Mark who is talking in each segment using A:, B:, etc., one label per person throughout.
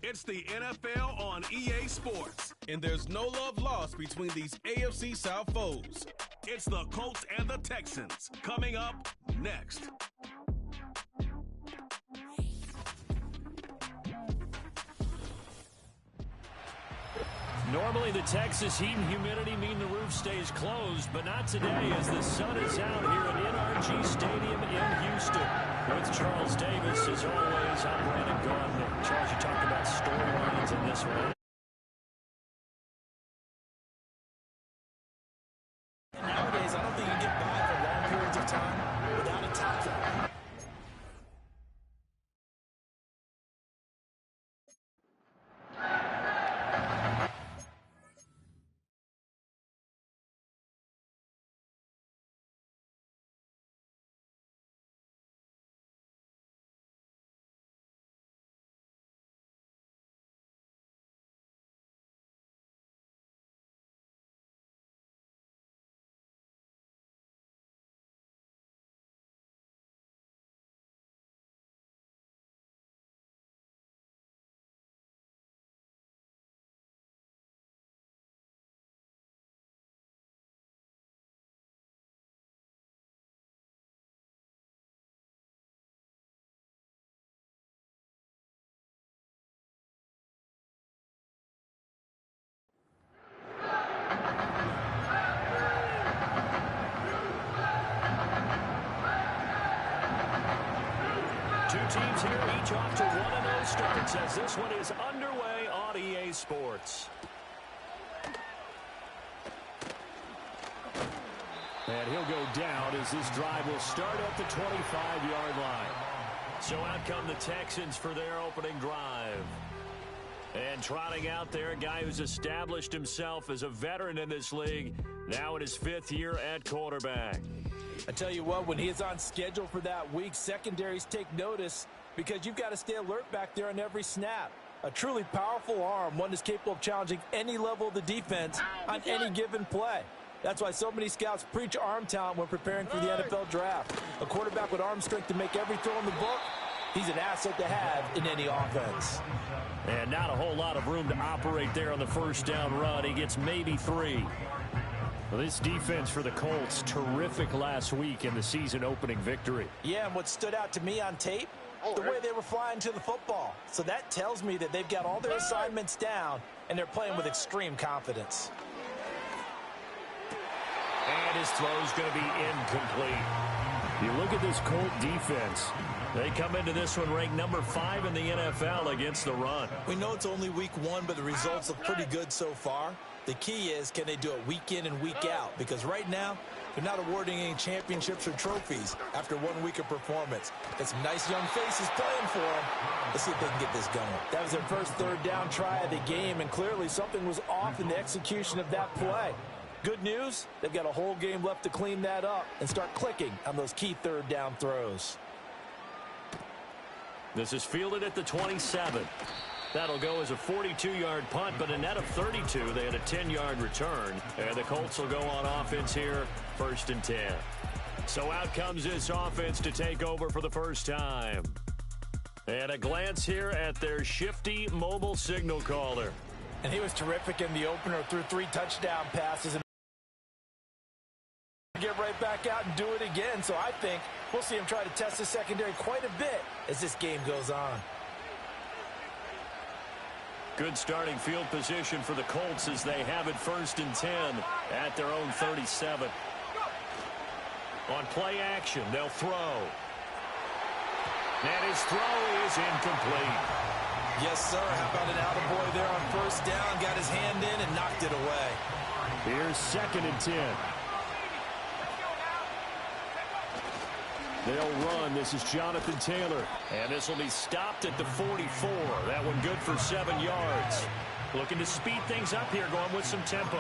A: It's the NFL on EA Sports.
B: And there's no love lost between these AFC South foes.
A: It's the Colts and the Texans coming up next.
C: Normally the Texas heat and humidity mean the roof stays closed, but not today as the sun is out here at NRG Stadium in Houston. With Charles Davis, as always, I'm Brandon Gaudin. Charles, you talked about storylines in this one.
D: Nowadays, I don't think you can get by for long periods of time without a tackle.
C: Two teams here, each off to 1-0 starts as this one is underway on EA Sports. And he'll go down as this drive will start at the 25-yard line. So out come the Texans for their opening drive. And trotting out there, a guy who's established himself as a veteran in this league, now in his 5th year at quarterback.
D: I tell you what, when he is on schedule for that week, secondaries take notice because you've got to stay alert back there on every snap. A truly powerful arm, one that's capable of challenging any level of the defense on any given play. That's why so many scouts preach arm talent when preparing for the NFL draft. A quarterback with arm strength to make every throw in the book, he's an asset to have in any offense.
C: And not a whole lot of room to operate there on the first down run. He gets maybe 3. Well, this defense for the Colts, terrific last week in the season opening victory.
D: Yeah, and what stood out to me on tape, the way they were flying to the football. So that tells me that they've got all their assignments down, and they're playing with extreme confidence.
C: And his throw's going to be incomplete. You look at this Colt defense. They come into this one ranked number 5 in the NFL against the run.
D: We know it's only week 1, but the results look pretty good so far. The key is, can they do it week in and week out? Because right now, they're not awarding any championships or trophies after 1 week of performance. Got some nice young faces playing for them. Let's see if they can get this going. That was their first third down try of the game, and clearly something was off in the execution of that play. Good news, they've got a whole game left to clean that up and start clicking on those key third down throws.
C: This is fielded at the 27. That'll go as a 42-yard punt, but a net of 32. They had a 10-yard return. And the Colts will go on offense here, 1st and 10. So out comes this offense to take over for the first time. And a glance here at their shifty mobile signal caller.
D: And he was terrific in the opener, threw 3 touchdown passes. And get right back out and do it again. So I think we'll see him try to test the secondary quite a bit as this game goes on.
C: Good starting field position for the Colts as they have it 1st and 10 at their own 37. On play action, they'll throw. And his throw is incomplete.
D: Yes, sir. How about an attaboy there on 1st down? Got his hand in and knocked it away.
C: Here's 2nd and 10. They'll run. This is Jonathan Taylor. And this will be stopped at the 44. That one good for 7 yards. Looking to speed things up here, going with some tempo.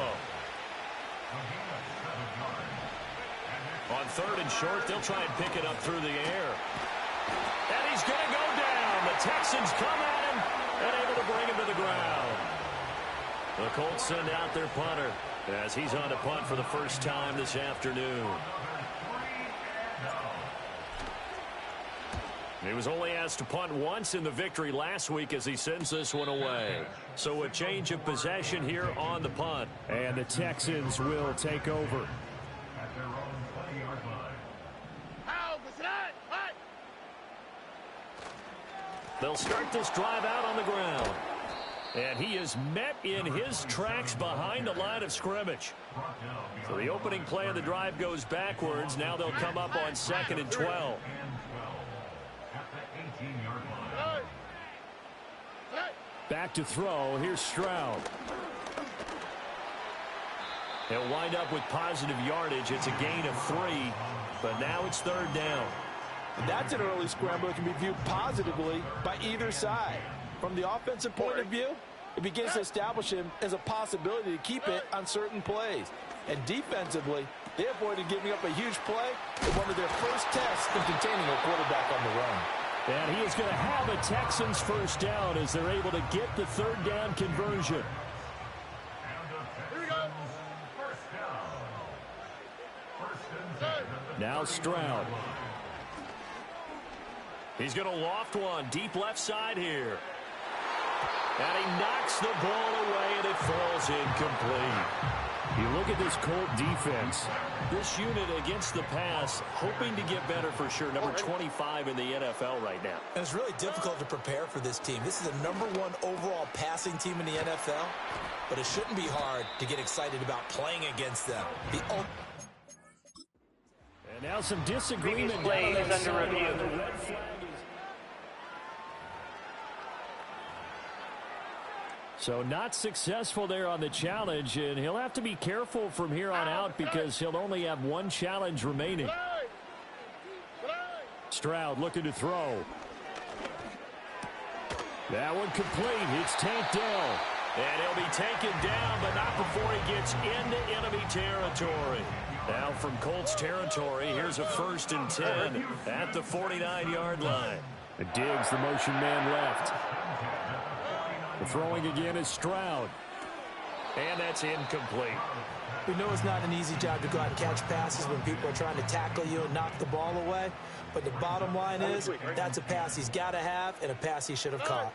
C: On 3rd and short, they'll try and pick it up through the air. And he's going to go down. The Texans come at him and able to bring him to the ground. The Colts send out their punter as he's on to punt for the first time this afternoon. He was only asked to punt once in the victory last week as he sends this one away. So a change of possession here on the punt.
E: And the Texans will take over.
C: They'll start this drive out on the ground. And he is met in his tracks behind the line of scrimmage. So the opening play of the drive goes backwards. Now they'll come up on 2nd and 12.
E: Back to throw. Here's Stroud.
C: He'll wind up with positive yardage. It's a gain of 3, but now it's 3rd down.
D: And that's an early scramble that can be viewed positively by either side. From the offensive point of view, it begins to establish him as a possibility to keep it on certain plays. And defensively, they avoided giving up a huge play in one of their first tests in containing a quarterback on the run.
E: And he is going to have a Texans first down as they're able to get the 3rd down conversion. Now Stroud.
C: He's going to loft one deep left side here. And he knocks the ball away, and it falls incomplete.
E: You look at this Colt defense.
C: This unit against the pass, hoping to get better for sure. Number 25 in the NFL right now.
D: And it's really difficult to prepare for this team. This is the #1 overall passing team in the NFL, but it shouldn't be hard to get excited about playing against them.
E: And now some disagreement.
F: Play is under review.
E: So not successful there on the challenge, and he'll have to be careful from here on out because he'll only have 1 challenge remaining. Stroud looking to throw. That one complete. It's tanked down.
C: And he'll be taken down, but not before he gets into enemy territory. Now from Colts territory, here's a 1st and 10 at the 49-yard line.
E: And Diggs, the motion man left. The throwing again is Stroud.
C: And that's incomplete.
D: We know it's not an easy job to go out and catch passes when people are trying to tackle you and knock the ball away. But the bottom line is that's a pass he's got to have and a pass he should have caught.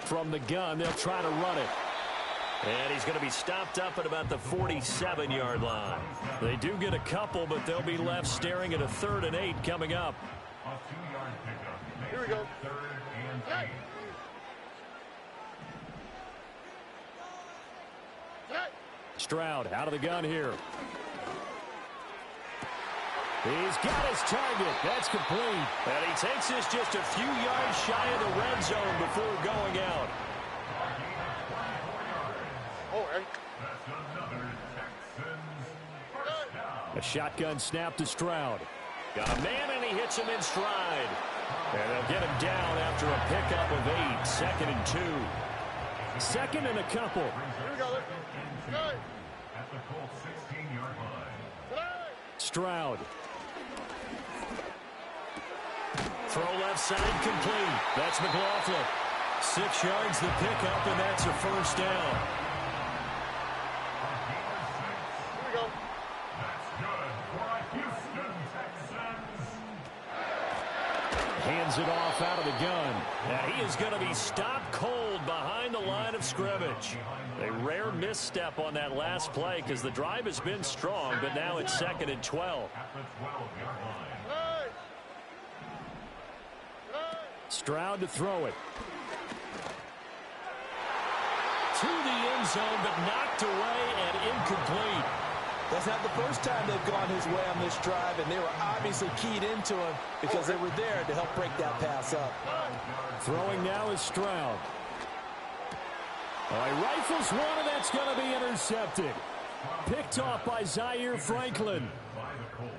E: From the gun, they'll try to run it.
C: And he's going to be stopped up at about the 47-yard line.
E: They do get a couple, but they'll be left staring at a 3rd and 8 coming up.
F: Here we go.
E: Stroud out of the gun here. He's got his target. That's complete.
C: And he takes this just a few yards shy of the red zone before going out.
E: A shotgun snap to Stroud.
C: Got a man, and he hits him in stride. And they'll get him down after a pickup of 8. 2nd and 2.
E: 2nd and a couple.
F: Here we go.
A: At the Colts 16-yard line.
E: Stroud.
C: Throw left side complete. That's McLaughlin. 6 yards the pickup, and that's a 1st down.
F: Here we go.
A: That's good for Houston Texans.
E: Hands it off out of the gun.
C: Now he is going to be stopped cold behind the line of scrimmage. A rare misstep on that last play because the drive has been strong, but now it's 2nd and 12.
A: At the 12-yard line.
E: Stroud to throw it.
C: To the end zone, but knocked away and incomplete.
D: That's not the first time they've gone his way on this drive, and they were obviously keyed into him because they were there to help break that pass up.
E: Throwing now is Stroud. He rifles one, and that's going to be intercepted. Picked off by Zaire Franklin.
A: By the Colts.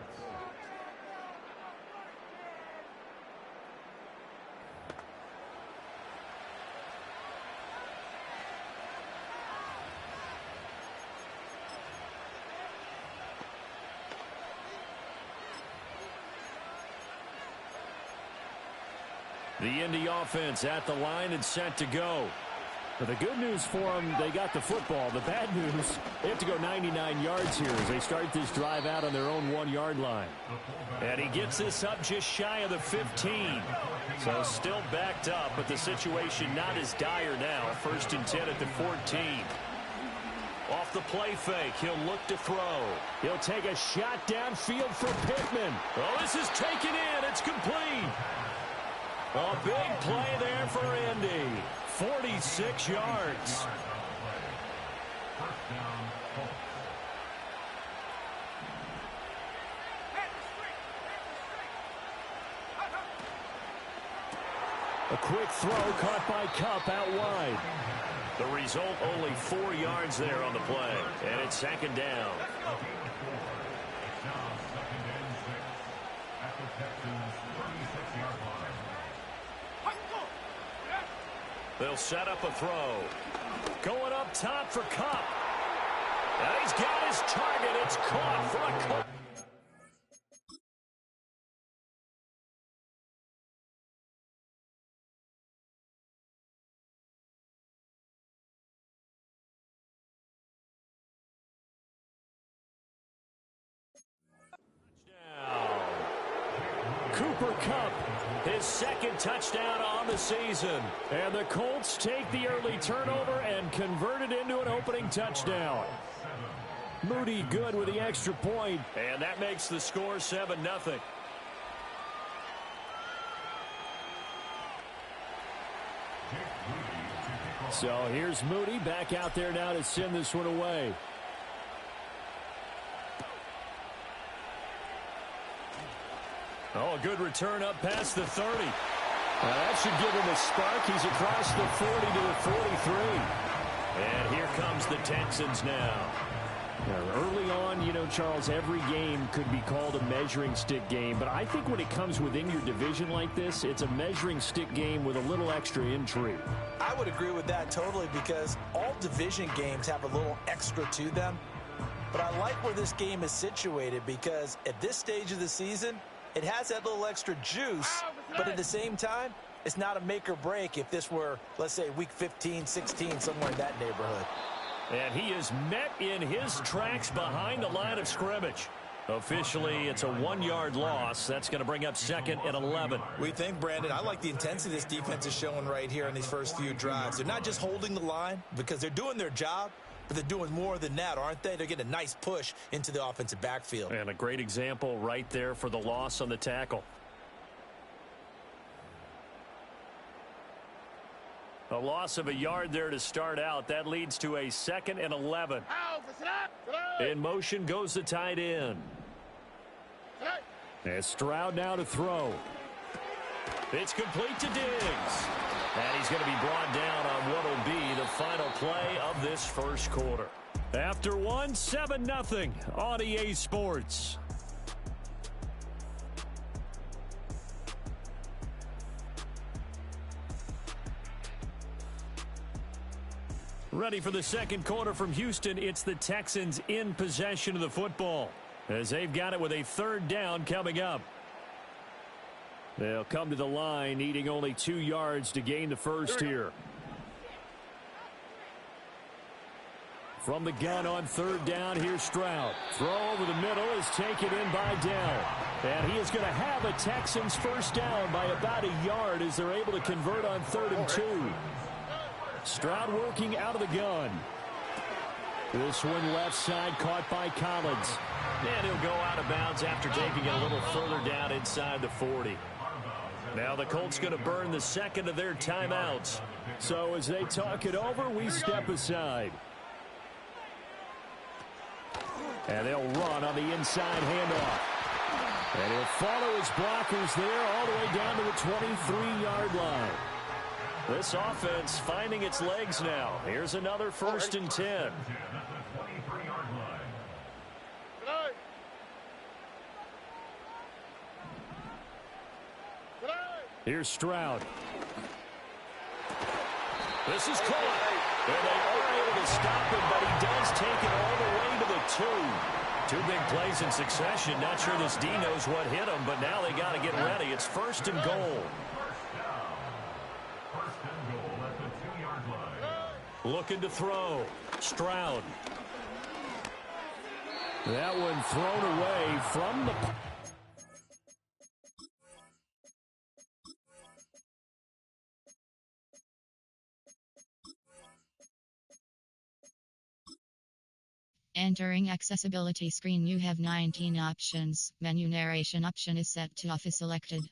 C: The Indy offense at the line and set to go.
E: But the good news for them, they got the football. The bad news, they have to go 99 yards here as they start this drive out on their own 1-yard line.
C: And he gets this up just shy of the 15. So still backed up, but the situation not as dire now. 1st and 10 at the 14. Off the play fake, he'll look to throw.
E: He'll take a shot downfield for Pittman.
C: Oh, this is taken in. It's complete. A big play there for Indy. 46 yards.
E: A quick throw caught by Kupp out wide.
C: The result, only 4 yards there on the play. And it's 2nd down. They'll set up a throw. Going up top for Kupp. And he's got his target. It's caught for a Colts.
E: Cooper Kupp,
C: His 2nd touchdown on the season.
E: and the Colts take the early turnover and convert it into an opening touchdown. Moody good with the extra point.
C: And that makes the score 7-0.
E: So here's Moody back out there now to send this one away.
C: Oh, a good return up past the 30.
E: That should give him a spark. He's across the 40 to the 43.
C: And here comes the Texans now.
E: Early on, you know, Charles, every game could be called a measuring stick game. But I think when it comes within your division like this, it's a measuring stick game with a little extra intrigue.
D: I would agree with that totally because all division games have a little extra to them. But I like where this game is situated because at this stage of the season, it has that little extra juice, but at the same time, it's not a make or break if this were, let's say, week 15, 16, somewhere in that neighborhood.
C: And he is met in his tracks behind the line of scrimmage. Officially, it's a 1-yard loss. That's going to bring up 2nd and 11.
D: We think, Brandon, I like the intensity this defense is showing right here in these first few drives. They're not just holding the line because they're doing their job, but they're doing more than that, aren't they? They're getting a nice push into the offensive backfield.
C: And a great example right there for the loss on the tackle. A loss of a yard there to start out. That leads to a 2nd and 11. In motion goes the tight end.
E: And Stroud now to throw.
C: It's complete to Diggs. And he's going to be brought down on what will be the final play of this first quarter.
E: After one, 7-0 on EA Sports. Ready for the second quarter from Houston. It's the Texans in possession of the football as they've got it with a 3rd down coming up. They'll come to the line needing only 2 yards to gain the first here. From the gun on 3rd down, here's Stroud. Throw over the middle is taken in by Dell. And he is going to have a Texans first down by about a yard as they're able to convert on 3rd and 2. Stroud working out of the gun. This one left side caught by Collins.
C: And he'll go out of bounds after taking it a little further down inside the 40. Now the Colts going to burn the 2nd of their timeouts.
E: So as they talk it over, we step aside. And they'll run on the inside handoff. And he'll follow his blockers there all the way down to the 23-yard line. This offense finding its legs now. Here's another 1st and 10. Here's Stroud.
C: This is caught. And they are able to stop him, but he does take it all the way to the 2. 2 big plays in succession. Not sure this D knows what hit him, but now they got to get ready. It's 1st and goal. Looking to throw. Stroud.
E: That one thrown away from the...
G: Entering accessibility screen, you have 19 options. Menu narration option is set to off is selected.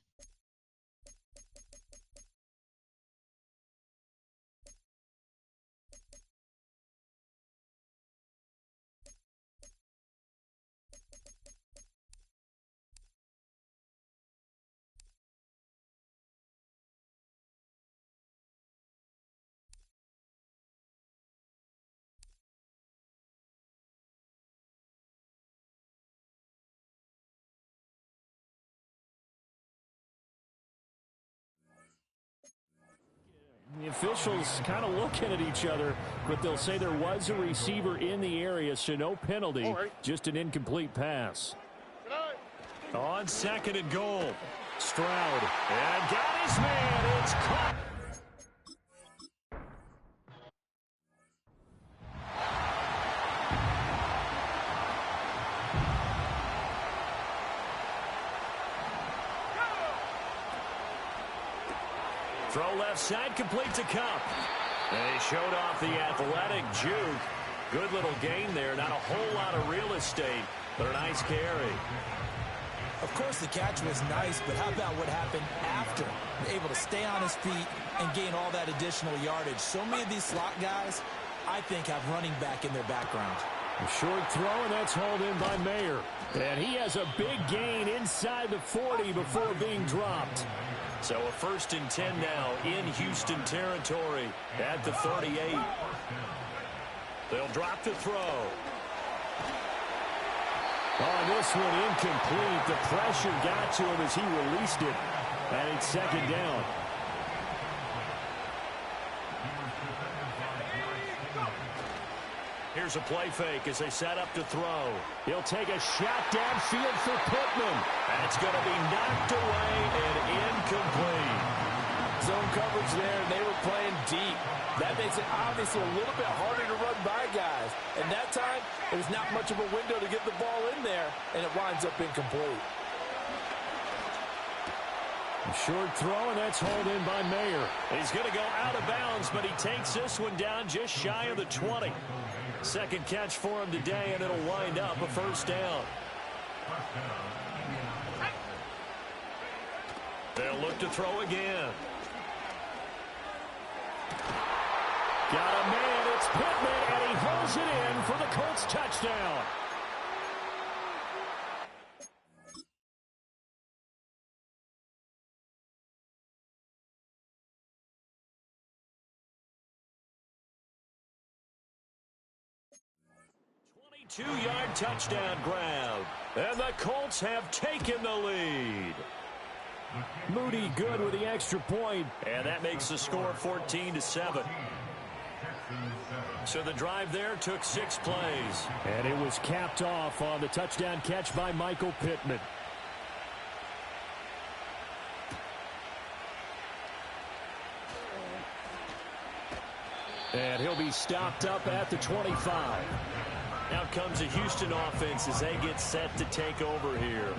E: The officials kind of looking at each other, but they'll say there was a receiver in the area, so no penalty, just an incomplete pass.
C: On 2nd and goal. Stroud. And got his man. It's caught. Throw left side, complete to Cup. They showed off the athletic juke. Good little gain there. Not a whole lot of real estate, but a nice carry.
D: Of course, the catch was nice, but how about what happened after? Able to stay on his feet and gain all that additional yardage. So many of these slot guys, I think, have running back in their background.
E: A short throw, and that's hauled in by Mayer. And he has a big gain inside the 40 before being dropped.
C: So a 1st and 10 now in Houston territory at the 38. They'll drop the throw.
E: Oh, this one incomplete. The pressure got to him as he released it. And it's 2nd down.
C: Here's a play fake as they set up to throw.
E: He'll take a shot downfield for Pittman.
C: That's going to be knocked away and incomplete.
H: Zone coverage there, and they were playing deep. That makes it obviously a little bit harder to run by guys. And that time, there's not much of a window to get the ball in there, and it winds up incomplete.
E: A short throw, and that's hauled in by Mayer.
C: He's going to go out of bounds, but he takes this one down just shy of the 20. 2nd catch for him today, and it'll wind up a 1st down. They'll look to throw again.
E: Got a man, it's Pittman, and he hauls it in for the Colts touchdown.
C: Two-yard touchdown grab. And the Colts have taken the lead.
E: Moody good with the extra point.
C: And that makes the score 14-7. So the drive there took 6 plays.
E: And it was capped off on the touchdown catch by Michael Pittman. And he'll be stopped up at the 25.
C: Out comes the Houston offense as they get set to take over here.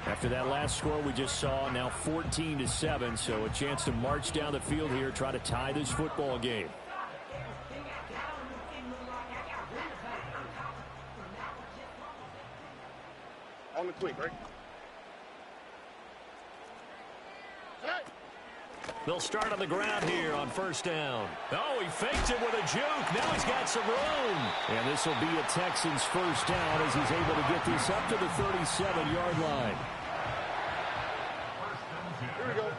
E: After that last score we just saw, now 14-7, so a chance to march down the field here, try to tie this football game.
F: On the quick, right?
C: They'll start on the ground here on 1st down. Oh, he faked it with a juke. Now he's got some room.
E: And this will be a Texans 1st down as he's able to get this up to the 37-yard line.
F: Here we go.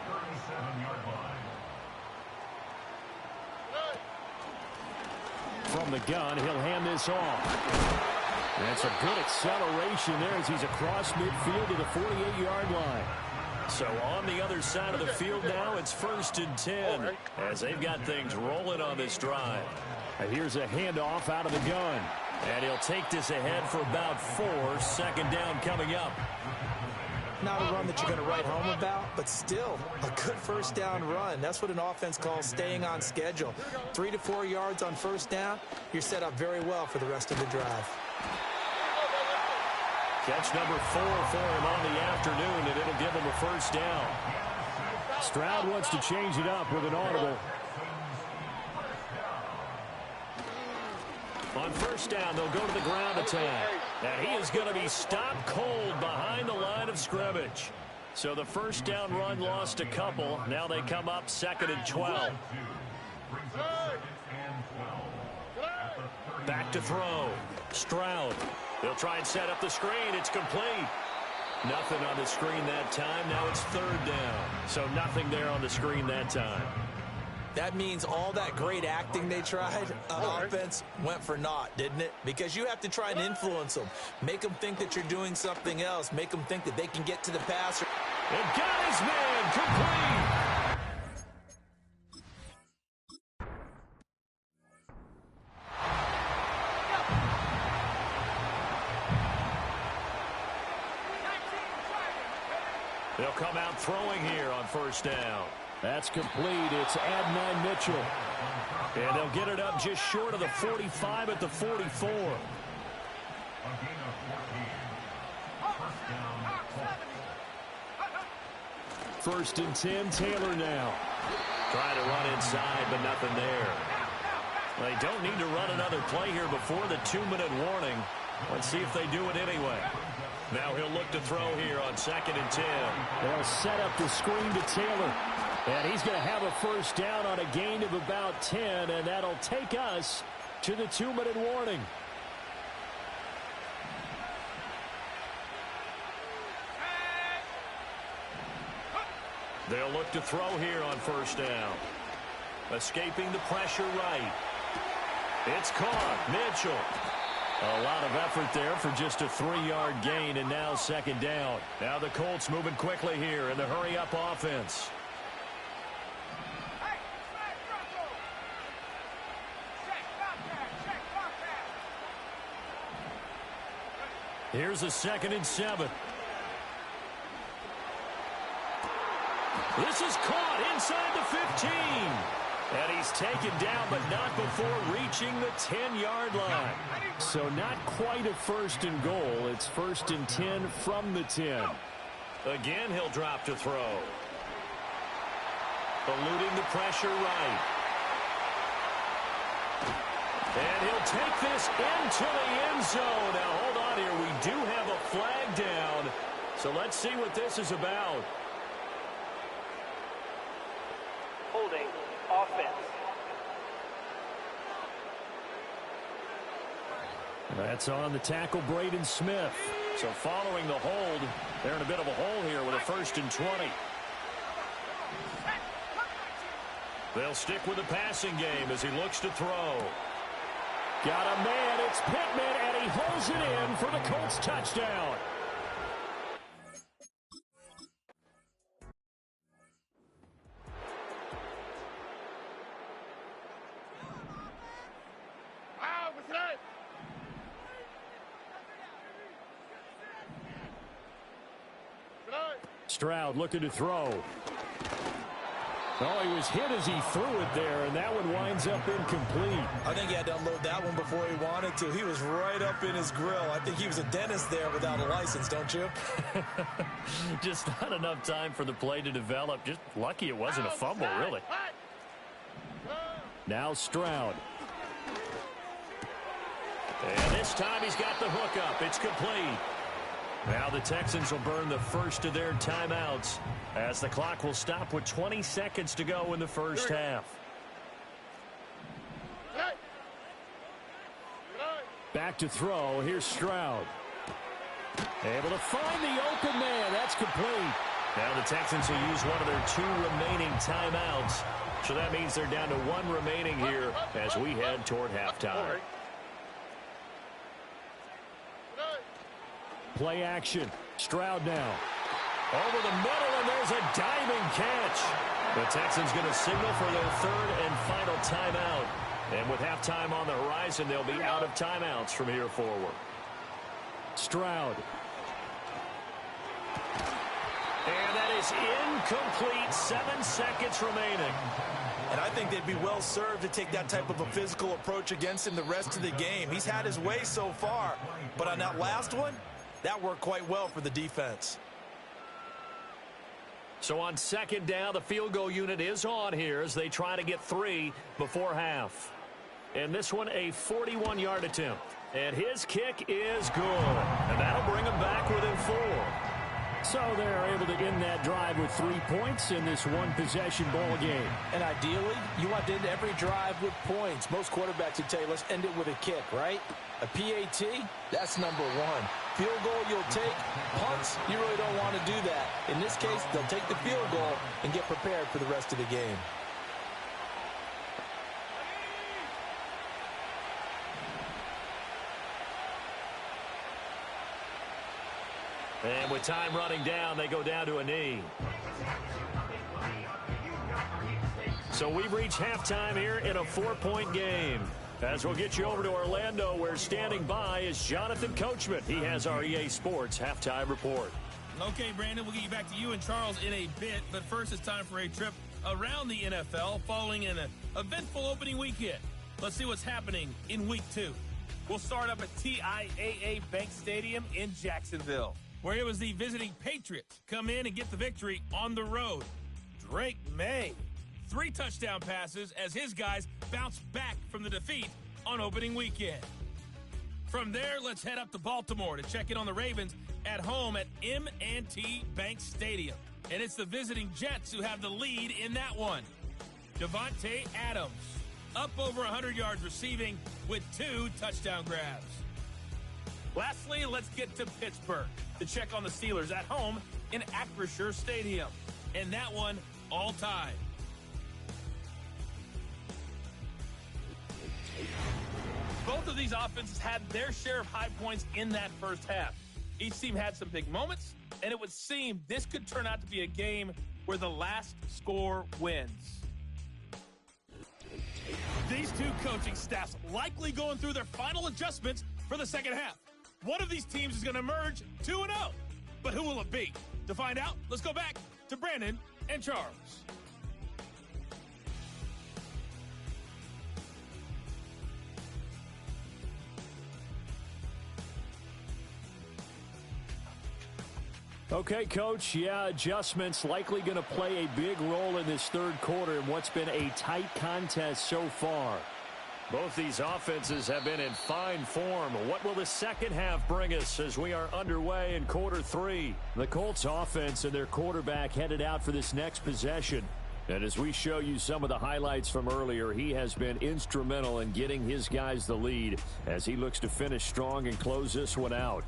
E: From the gun, he'll hand this off. That's a good acceleration there as he's across midfield to the 48-yard line.
C: So on the other side of the field now, it's 1st and 10 as they've got things rolling on this drive.
E: And here's a handoff out of the gun.
C: And he'll take this ahead for about 4. 2nd down coming up.
D: not a run that you're going to write home about, but still a good first down run. That's what an offense calls staying on schedule. 3 to 4 yards on first down, you're set up very well for the rest of the drive.
C: Catch number 4 for him on the afternoon, and it'll give him a first down.
E: Stroud wants to change it up with an audible.
C: On first down, they'll go to the ground attack. And he is going to be stopped cold behind the line of scrimmage. So the first down run lost a couple. Now they come up 2nd and 12. Back to throw. Stroud. They'll try and set up the screen. It's complete. Nothing on the screen that time. Now it's 3rd down. So nothing there on the screen that time.
D: That means all that great acting they tried on offense went for naught, didn't it? Because you have to try and influence them. Make them think that you're doing something else. Make them think that they can get to the passer.
C: And got his man complete. They'll come out throwing here on first down.
E: That's complete. It's Adnan Mitchell.
C: And they'll get it up just short of the 45 at the 44.
E: First and 10, Taylor now.
C: Trying to run inside, but nothing there. They don't need to run another play here before the 2-minute warning. Let's see if they do it anyway. Now he'll look to throw here on 2nd and 10.
E: They'll set up the screen to Taylor. And he's going to have a first down on a gain of about 10, and that'll take us to the 2-minute warning.
C: They'll look to throw here on first down. Escaping the pressure right. It's caught. Mitchell. A lot of effort there for just a 3-yard gain, and now 2nd down. Now the Colts moving quickly here in the hurry-up offense. Here's a 2nd and 7. This is caught inside the 15. And he's taken down, but not before reaching the 10-yard line.
E: So not quite a 1st and goal. It's 1st and 10 from the 10.
C: Again, he'll drop to throw. Eluding the pressure right. And he'll take this into the end zone. Now, hold on here. We do have a flag down. So let's see what this is about.
I: Holding offense.
E: That's on the tackle, Braden Smith.
C: So following the hold, they're in a bit of a hole here with a 1st and 20. They'll stick with the passing game as he looks to throw.
E: Got a man, it's Pittman, and he holds it in for the Colts touchdown. Stroud looking to throw. Oh, he was hit as he threw it there, and that one winds up incomplete.
D: I think he had to unload that one before he wanted to. He was right up in his grill. I think he was a dentist there without a license, don't you?
C: Just not enough time for the play to develop. Just lucky it wasn't a fumble, really.
E: Now Stroud.
C: And this time he's got the hook up. It's complete. Now the Texans will burn the first of their timeouts as the clock will stop with 20 seconds to go in the first half.
E: Back to throw. Here's Stroud. Able to find the open man. That's complete.
C: Now the Texans will use one of their 2 remaining timeouts. So that means they're down to 1 remaining here as we head toward halftime.
E: Play action. Stroud now.
C: Over the middle, and there's a diving catch. The Texans going to signal for their 3rd and final timeout. And with halftime on the horizon, they'll be out of timeouts from here forward.
E: Stroud.
C: And that is incomplete. 7 seconds remaining.
D: And I think they'd be well served to take that type of a physical approach against him the rest of the game. He's had his way so far, but on that last one, that worked quite well for the defense.
C: So on second down, the field goal unit is on here as they try to get 3 before half. And this one, a 41-yard attempt. And his kick is good. And that'll bring him back within 4.
E: So they're able to end that drive with 3 points in this one-possession ball game.
H: And ideally, you want to end every drive with points. Most quarterbacks would tell you, let's end it with a kick, right? A PAT, that's number 1. Field goal you'll take. Punts, you really don't want to do that. In this case, they'll take the field goal and get prepared for the rest of the game.
C: And with time running down, they go down to a knee. So we've reached halftime here in a 4-point game. As we'll get you over to Orlando, where standing by is Jonathan Coachman. He has our EA Sports halftime report.
B: Okay, Brandon, we'll get you back to you and Charles in a bit. But first, it's time for a trip around the NFL following an eventful opening weekend. Let's see what's happening in Week 2. We'll start up at TIAA Bank Stadium in Jacksonville, where it was the visiting Patriots come in and get the victory on the road. Drake May, 3 touchdown passes as his guys bounce back from the defeat on opening weekend. From there, let's head up to Baltimore to check in on the Ravens at home at M&T Bank Stadium. And it's the visiting Jets who have the lead in that one. Devontae Adams, up over 100 yards receiving with 2 touchdown grabs. Lastly, let's get to Pittsburgh to check on the Steelers at home in Acrisure Stadium. And that one all tied. Both of these offenses had their share of high points in that first half. Each team had some big moments, and it would seem this could turn out to be a game where the last score wins. These two coaching staffs likely going through their final adjustments for the second half. One of these teams is going to emerge 2-0. But who will it be? To find out, let's go back to Brandon and Charles.
E: Okay, Coach, adjustments likely going to play a big role in this third quarter in what's been a tight contest so far.
C: Both these offenses have been in fine form. What will the second half bring us as we are underway in quarter 3?
E: The Colts offense and their quarterback headed out for this next possession. And as we show you some of the highlights from earlier, he has been instrumental in getting his guys the lead as he looks to finish strong and close this one out.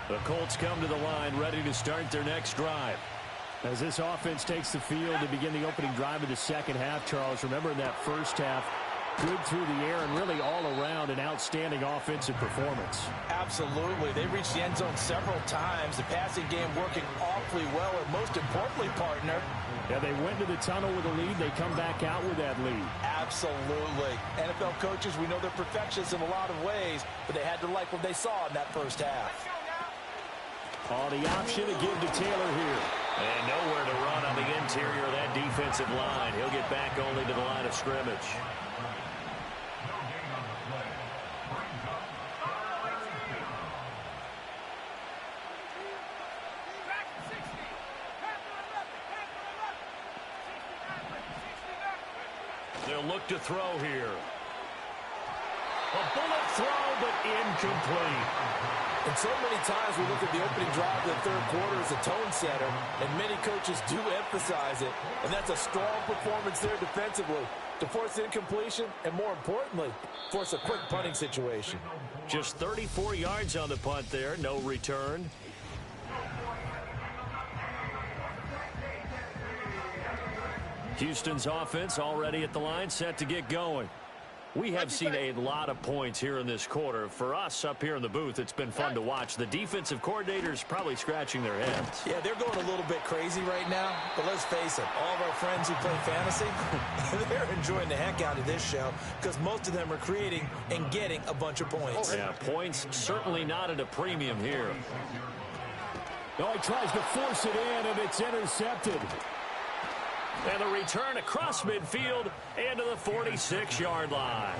C: The Colts come to the line ready to start their next drive.
E: As this offense takes the field to begin the opening drive of the second half, Charles, remember in that first half, good through the air and really all around an outstanding offensive performance.
H: Absolutely. They reached the end zone several times. The passing game working awfully well, and most importantly, partner.
E: Yeah, they went to the tunnel with a lead. They come back out with that lead.
H: Absolutely. NFL coaches, we know they're perfectionists in a lot of ways, but they had to like what they saw in that first half.
E: On the option to give to Taylor here.
C: And nowhere to run on the interior of that defensive line. He'll get back only to the line of scrimmage. They'll look to throw here. A bullet throw, but incomplete.
H: And so many times we look at the opening drive of the third quarter as a tone setter, and many coaches do emphasize it. And that's a strong performance there defensively to force incompletion and, more importantly, force a quick punting situation.
C: Just 34 yards on the punt there, no return. Houston's offense already at the line, set to get going. We have seen a lot of points here in this quarter. For us up here in the booth, it's been fun to watch. The defensive coordinators probably scratching their heads.
D: Yeah, they're going a little bit crazy right now. But let's face it, all of our friends who play fantasy, they're enjoying the heck out of this show because most of them are creating and getting a bunch of points.
C: Yeah, points certainly not at a premium here.
E: No, he tries to force it in, and it's intercepted.
C: And the return across midfield and to the 46-yard line.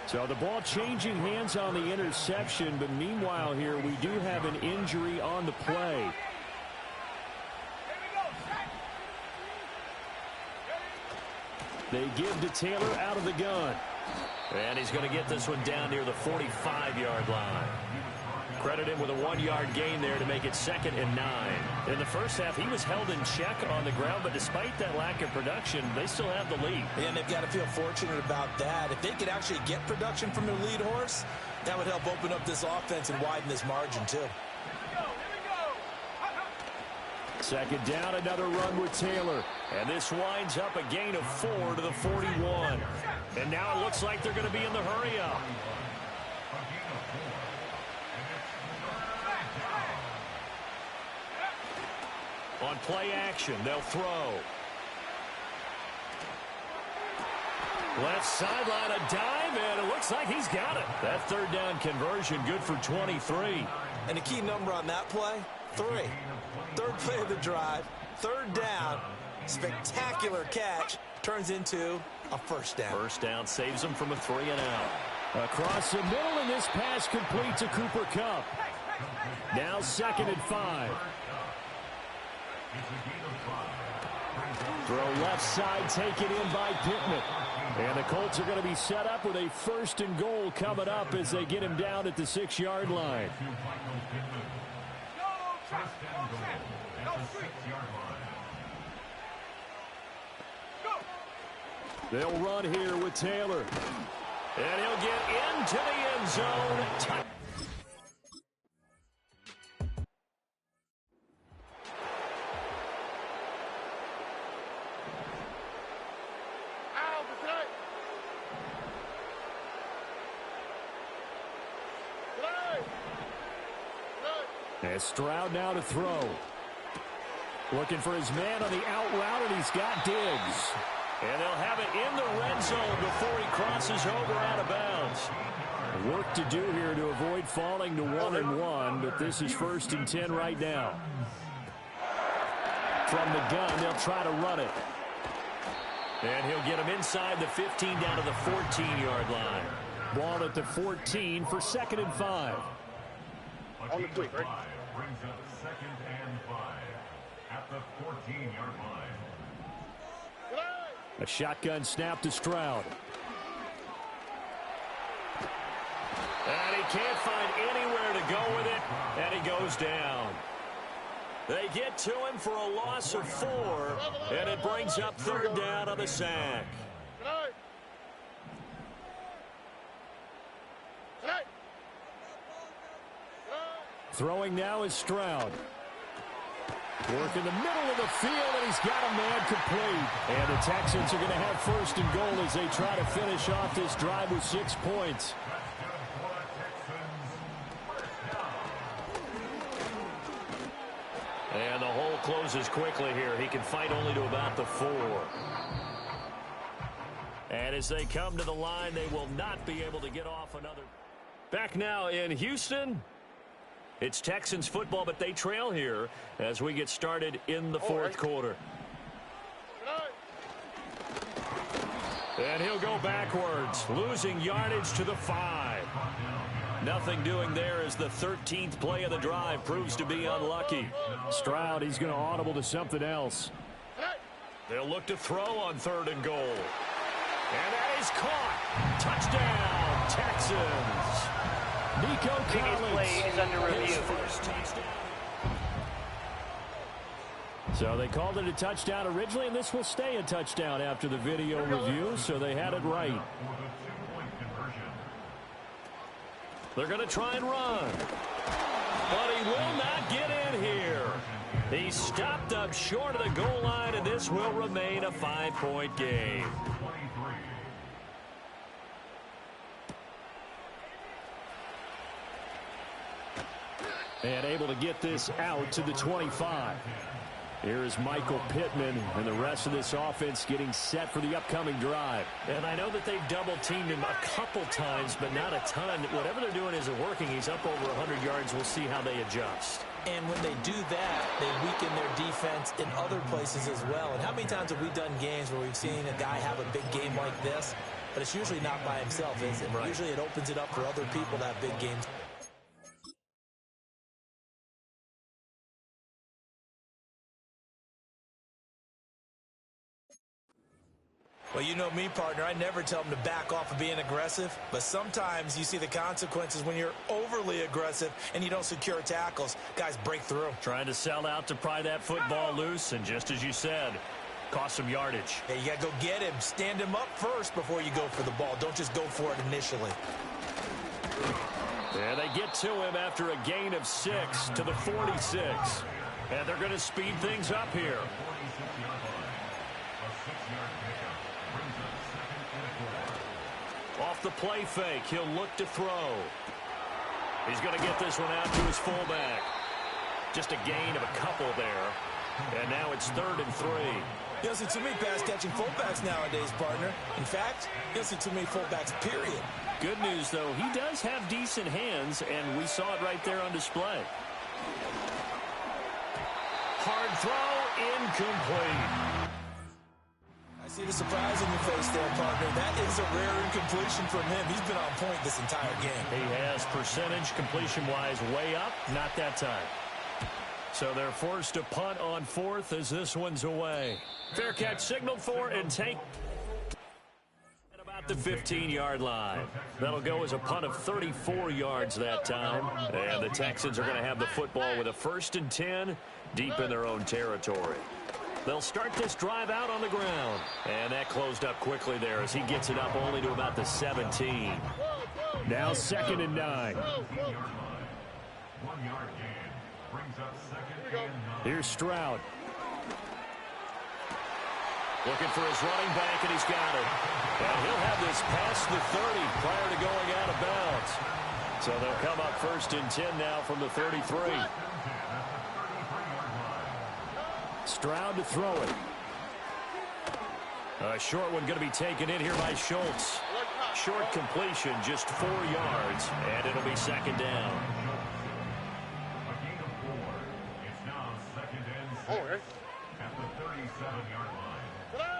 E: So the ball changing hands on the interception, but meanwhile here we do have an injury on the play. They give to Taylor out of the gun.
C: And he's going to get this one down near the 45-yard line. Credit him with a 1-yard gain there to make it 2nd and 9. In the first half, he was held in check on the ground, but despite that lack of production, they still have the lead.
D: And they've got to feel fortunate about that. If they could actually get production from their lead horse, that would help open up this offense and widen this margin too.
E: 2nd down, another run with Taylor.
C: And this winds up a gain of 4 to the 41. And now it looks like they're going to be in the hurry-up. On play action, they'll throw. Left sideline, a dive, and it looks like he's got it. That 3rd down conversion, good for 23.
D: And the key number on that play, 3. 3rd play of the drive, 3rd down, spectacular catch, turns into a 1st down.
C: 1st down saves them from a 3-and-out.
E: Across the middle, and this pass complete to Cooper Kupp. Now 2nd and 5. Throw left side, taken in by Pittman. And the Colts are going to be set up with a 1st and goal coming up as they get him down at the 6-yard line. They'll run here with Taylor.
C: And he'll get into the end zone.
E: And Stroud now to throw. Looking for his man on the out route, and he's got Diggs.
C: And they'll have it in the red zone before he crosses over out of bounds.
E: Work to do here to avoid falling to 1-and-1, but this is 1st and 10 right now. From the gun, they'll try to run it.
C: And he'll get him inside the 15 down to the 14-yard line.
E: Ball at the 14 for 2nd and 5.
F: On the quick, right?
J: Brings up 2nd and 5 at the 14-yard line.
E: A shotgun snap to Stroud.
C: And he can't find anywhere to go with it, and he goes down. They get to him for a loss of 4, and it brings up 3rd down on the sack.
E: Throwing now is Stroud. Work in the middle of the field, and he's got a man complete. And the Texans are going to have 1st and goal as they try to finish off this drive with 6 points.
C: And the hole closes quickly here. He can fight only to about the 4. And as they come to the line, they will not be able to get off another. Back now in Houston. It's Texans football, but they trail here as we get started in the 4th quarter. And he'll go backwards, losing yardage to the 5. Nothing doing there as the 13th play of the drive proves to be unlucky.
E: Stroud, he's going to audible to something else.
C: They'll look to throw on 3rd and goal. And that is caught. Touchdown, Texans.
E: Nico Collins.
I: Play is under review.
E: So they called it a touchdown originally, and this will stay a touchdown after the video review, so they had it right.
C: They're going to try and run. But he will not get in here. He's stopped up short of the goal line, and this will remain a 5-point game.
E: And able to get this out to the 25. Here is Michael Pittman and the rest of this offense getting set for the upcoming drive.
C: And I know that they've double-teamed him a couple times, but not a ton. Whatever they're doing isn't working. He's up over 100 yards. We'll see how they adjust.
D: And when they do that, they weaken their defense in other places as well. And how many times have we done games where we've seen a guy have a big game like this, but it's usually not by himself, is it? Right. Usually it opens it up for other people to have big games. Well, you know me, partner. I never tell them to back off of being aggressive, but sometimes you see the consequences when you're overly aggressive and you don't secure tackles. Guys break through.
C: Trying to sell out to pry that football loose, and just as you said, cost some yardage.
D: Yeah, you got to go get him. Stand him up first before you go for the ball. Don't just go for it initially.
C: And they get to him after a gain of 6 to the 46. And they're going to speed things up here. Off the play fake, he'll look to throw. He's going to get this one out to his fullback. Just a gain of a couple there. And now it's 3rd and 3.
D: You don't see too many pass-catching fullbacks nowadays, partner. In fact, you don't see too many fullbacks, period.
C: Good news, though, he does have decent hands, and we saw it right there on display. Hard throw, incomplete.
D: I see the surprise in your face there, partner. That is a rare incompletion from him. He's been on point this entire game.
C: He has percentage completion-wise way up, not that time. So they're forced to punt on 4th as this one's away. Fair catch signaled for and take at about the 15-yard line. That'll go as a punt of 34 yards that time. And the Texans are going to have the football with a 1st and 10 deep in their own territory. They'll start this drive out on the ground. And that closed up quickly there as he gets it up only to about the 17.
E: Now 2nd and 9.
J: 1 yard gain brings up 2nd and 9.
E: Here's Stroud.
C: Looking for his running back, and he's got it. And he'll have this past the 30 prior to going out of bounds. So they'll come up 1st and 10 now from the 33.
E: Stroud to throw it.
C: A short one going to be taken in here by Schultz. Short completion, just 4 yards, and it'll be 2nd down.
J: A gain of 4. It's now 2nd and 6 at the 37-yard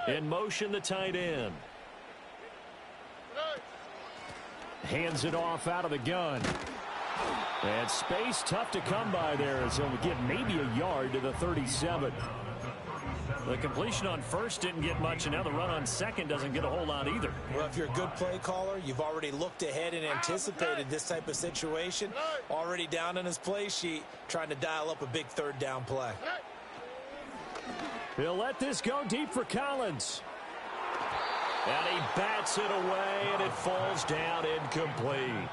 J: line.
C: In motion, the tight end.
E: Hands it off out of the gun. And space tough to come by there as he'll get maybe a yard to the 37.
C: The completion on 1st didn't get much, and now the run on 2nd doesn't get a whole lot either.
D: Well, if you're a good play caller, you've already looked ahead and anticipated this type of situation. Already down on his play sheet, trying to dial up a big 3rd down play.
E: He'll let this go deep for Collins.
C: And he bats it away, and it falls down incomplete.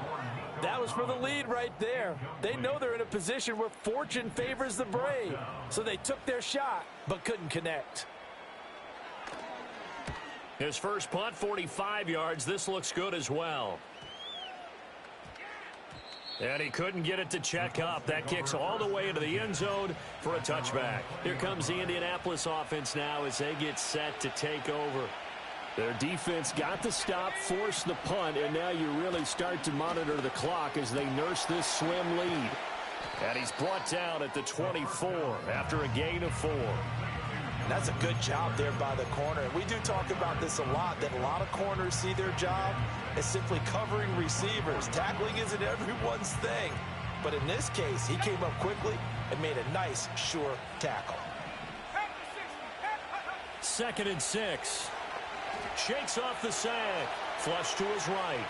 H: That was for the lead right there. They know they're in a position where fortune favors the brave. So they took their shot, but couldn't connect.
C: His first punt, 45 yards. This looks good as well. And he couldn't get it to check up. That kicks all the way into the end zone for a touchback. Here comes the Indianapolis offense now as they get set to take over.
E: Their defense got the stop, forced the punt, and now you really start to monitor the clock as they nurse this swim lead.
C: And he's brought down at the 24 after a gain of 4.
D: That's a good job there by the corner. We do talk about this a lot, that a lot of corners see their job as simply covering receivers. Tackling isn't everyone's thing. But in this case, he came up quickly and made a nice, sure tackle.
C: 2nd and 6. Shakes off the sack. Flush to his right.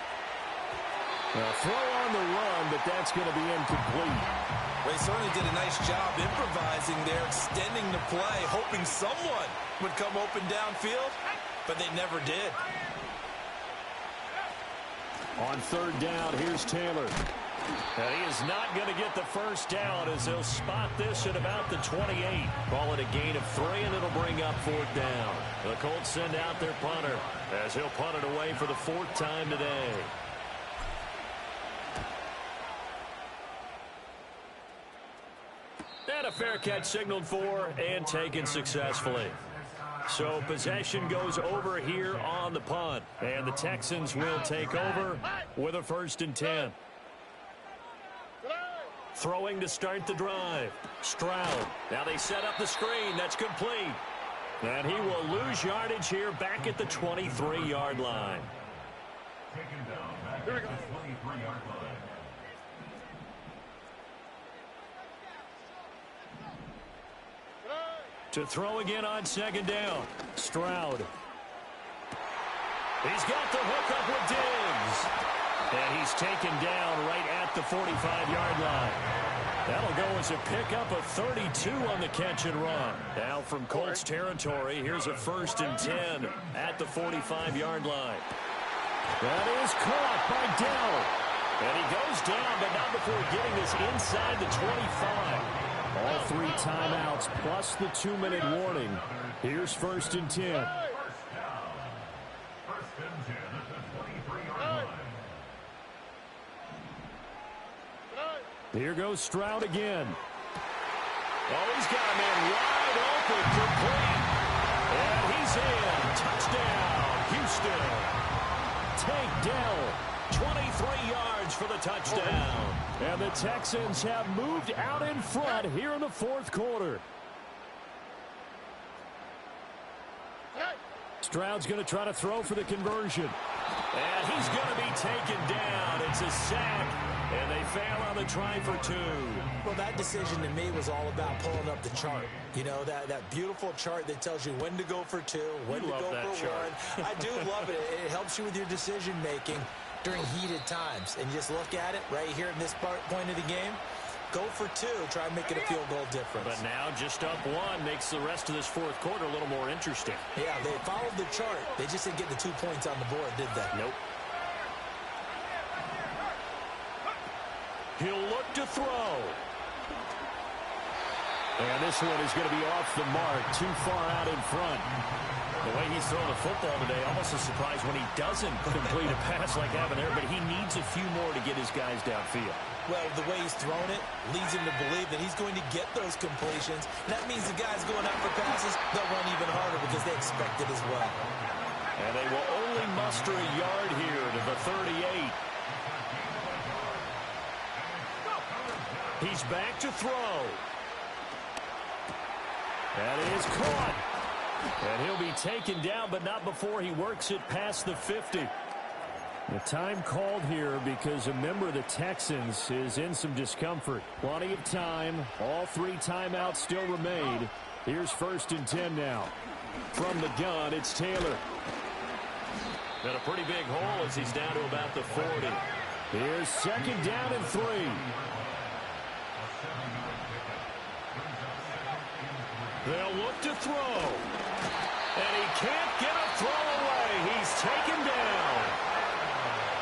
E: A throw on the run, but that's going to be incomplete.
D: Well, he certainly did a nice job improvising there, extending the play, hoping someone would come open downfield, but they never did.
E: On 3rd down, here's Taylor.
C: And he is not going to get the 1st down as they'll spot this at about the 28. Call it a gain of 3, and it'll bring up 4th down. The Colts send out their punter as he'll punt it away for the 4th time today. And a fair catch signaled for and taken successfully. So possession goes over here on the punt. And the Texans will take over with a 1st and 10. Throwing to start the drive. Stroud. Now they set up the screen. That's complete. And he will lose yardage here back at the 23-yard line.
J: Taken down back at the 23-yard line.
C: To throw again on 2nd down. Stroud. He's got the hook up with Diggs. And he's taken down right at the 45-yard line. That'll go as a pickup of 32 on the catch and run. Now from Colts territory, here's a 1st and 10 at the 45-yard line. That is caught by Dell. And he goes down, but not before getting this inside the 25. All 3 timeouts plus the 2-minute warning. Here's 1st and 10.
J: First down. 1st and 10 at the 23-yard line.
E: Here goes Stroud again.
C: Oh, he's got a man wide open, complete. And he's in. Touchdown, Houston. Tank Dell, 23 yards for the touchdown.
E: And the Texans have moved out in front here in the 4th quarter. Stroud's going to try to throw for the conversion.
C: And he's going to be taken down. It's a sack, and they fail on the try for 2.
D: Well, that decision to me was all about pulling up the chart. You know, that beautiful chart that tells you when to go for 2, when to go for 1. I do love it. It helps you with your decision-making during heated times. And you just look at it right here in this point of the game. Go for 2. Try and make it a field goal difference.
C: But now just up 1 makes the rest of this 4th quarter a little more interesting.
D: Yeah, they followed the chart. They just didn't get the 2 points on the board, did they?
C: Nope. He'll look to throw.
E: And this one is going to be off the mark, too far out in front.
C: The way he's throwing the football today, almost a surprise when he doesn't complete a pass like having there, but he needs a few more to get his guys downfield.
D: Well, the way he's thrown it leads him to believe that he's going to get those completions. And that means the guys going out for passes, they'll run even harder because they expect it as well.
C: And they will only muster a yard here to the 38. He's back to throw.
E: That is caught. And he'll be taken down, but not before he works it past the 50. The time called here because a member of the Texans is in some discomfort. Plenty of time. All 3 timeouts still remain. Here's 1st and 10 now. From the gun, it's Taylor.
C: Got a pretty big hole as he's down to about the 40.
E: Here's 2nd down and 3.
C: They'll look to throw. And he can't get a throw away. He's taken down.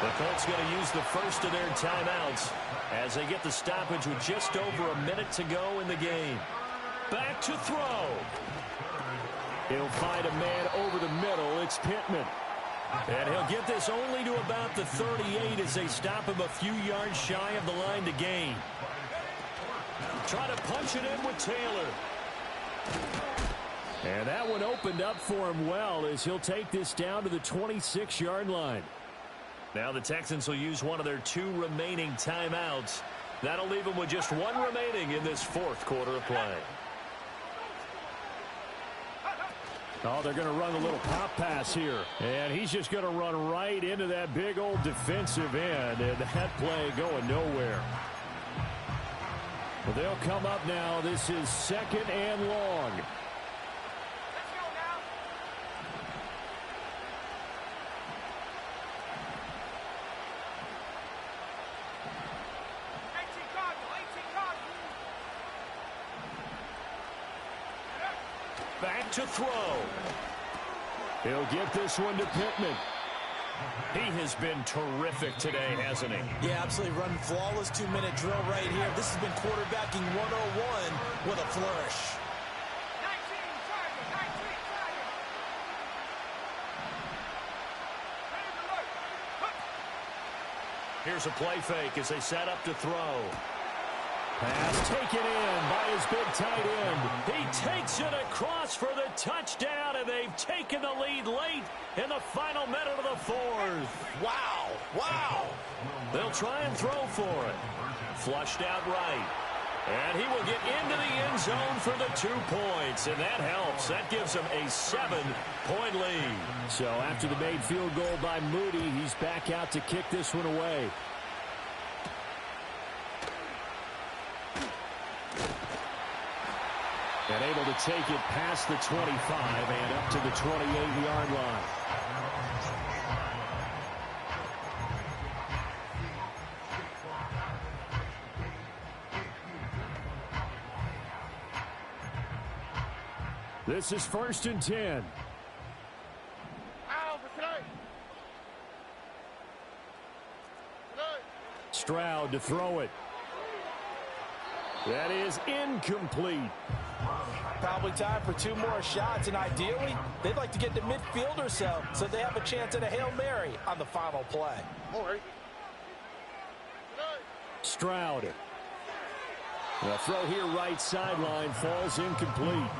C: The Colts going to use the first of their timeouts as they get the stoppage with just over a minute to go in the game. Back to throw.
E: He'll find a man over the middle. It's Pittman.
C: And he'll get this only to about the 38 as they stop him a few yards shy of the line to gain. Try to punch it in with Taylor.
E: And that one opened up for him well as he'll take this down to the 26-yard line.
C: Now the Texans will use one of their 2 remaining timeouts. That'll leave them with just 1 remaining in this 4th quarter of play.
E: Oh, they're going to run a little pop pass here. And he's just going to run right into that big old defensive end. And that play going nowhere. Well, they'll come up now. This is 2nd and long.
C: Back to throw.
E: He'll get this one to Pittman.
C: He has been terrific today, hasn't he?
D: Yeah, absolutely. Run flawless 2-minute drill right here. This has been quarterbacking 101 with a flourish.
C: Here's a play fake as they set up to throw.
E: Pass taken in by his big tight end. He takes it across for the touchdown, and they've taken the lead late in the final minute of the fourth.
H: Wow. Wow.
E: They'll try and throw for it. Flushed out right. And he will get into the end zone for the 2 points, and that helps. That gives him a 7-point lead. So after the made field goal by Moody, he's back out to kick this one away. And able to take it past the 25 and up to the 28-yard line. This is 1st and 10. Stroud to throw it. That is incomplete.
H: Probably time for 2 more shots, and ideally, they'd like to get to midfield or so they have a chance at a Hail Mary on the final play.
E: Stroud. The throw here right sideline falls incomplete.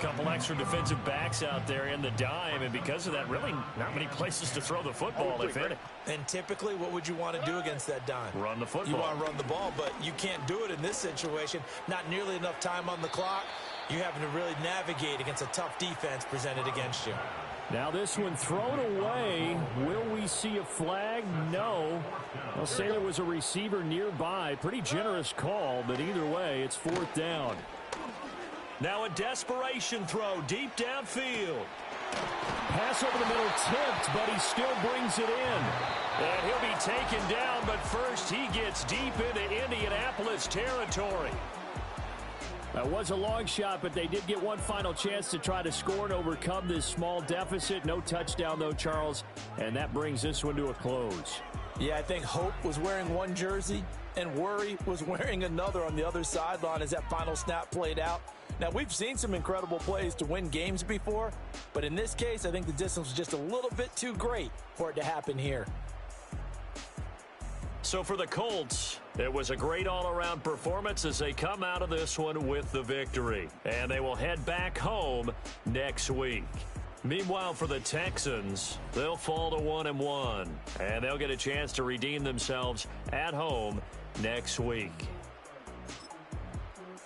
C: Couple extra defensive backs out there in the dime, and because of that, really not many places to throw the football, if any.
D: And typically, what would you want to do against that dime?
C: Run the football.
D: You want to run the ball, but you can't do it in this situation. Not nearly enough time on the clock. You're having to really navigate against a tough defense presented against you.
E: Now this one thrown away. Will we see a flag? No. I'll say there was a receiver nearby. Pretty generous call, but either way, it's 4th down.
C: Now a desperation throw deep downfield.
E: Pass over the middle tipped, but he still brings it in.
C: And he'll be taken down, but first he gets deep into Indianapolis territory.
E: That was a long shot, but they did get one final chance to try to score and overcome this small deficit. No touchdown, though, Charles, and that brings this one to a close.
H: Yeah, I think Hope was wearing one jersey and Worry was wearing another on the other sideline as that final snap played out. Now, we've seen some incredible plays to win games before, but in this case, I think the distance was just a little bit too great for it to happen here.
C: So for the Colts, it was a great all-around performance as they come out of this one with the victory. And they will head back home next week. Meanwhile, for the Texans, they'll fall to 1-1. And they'll get a chance to redeem themselves at home next week.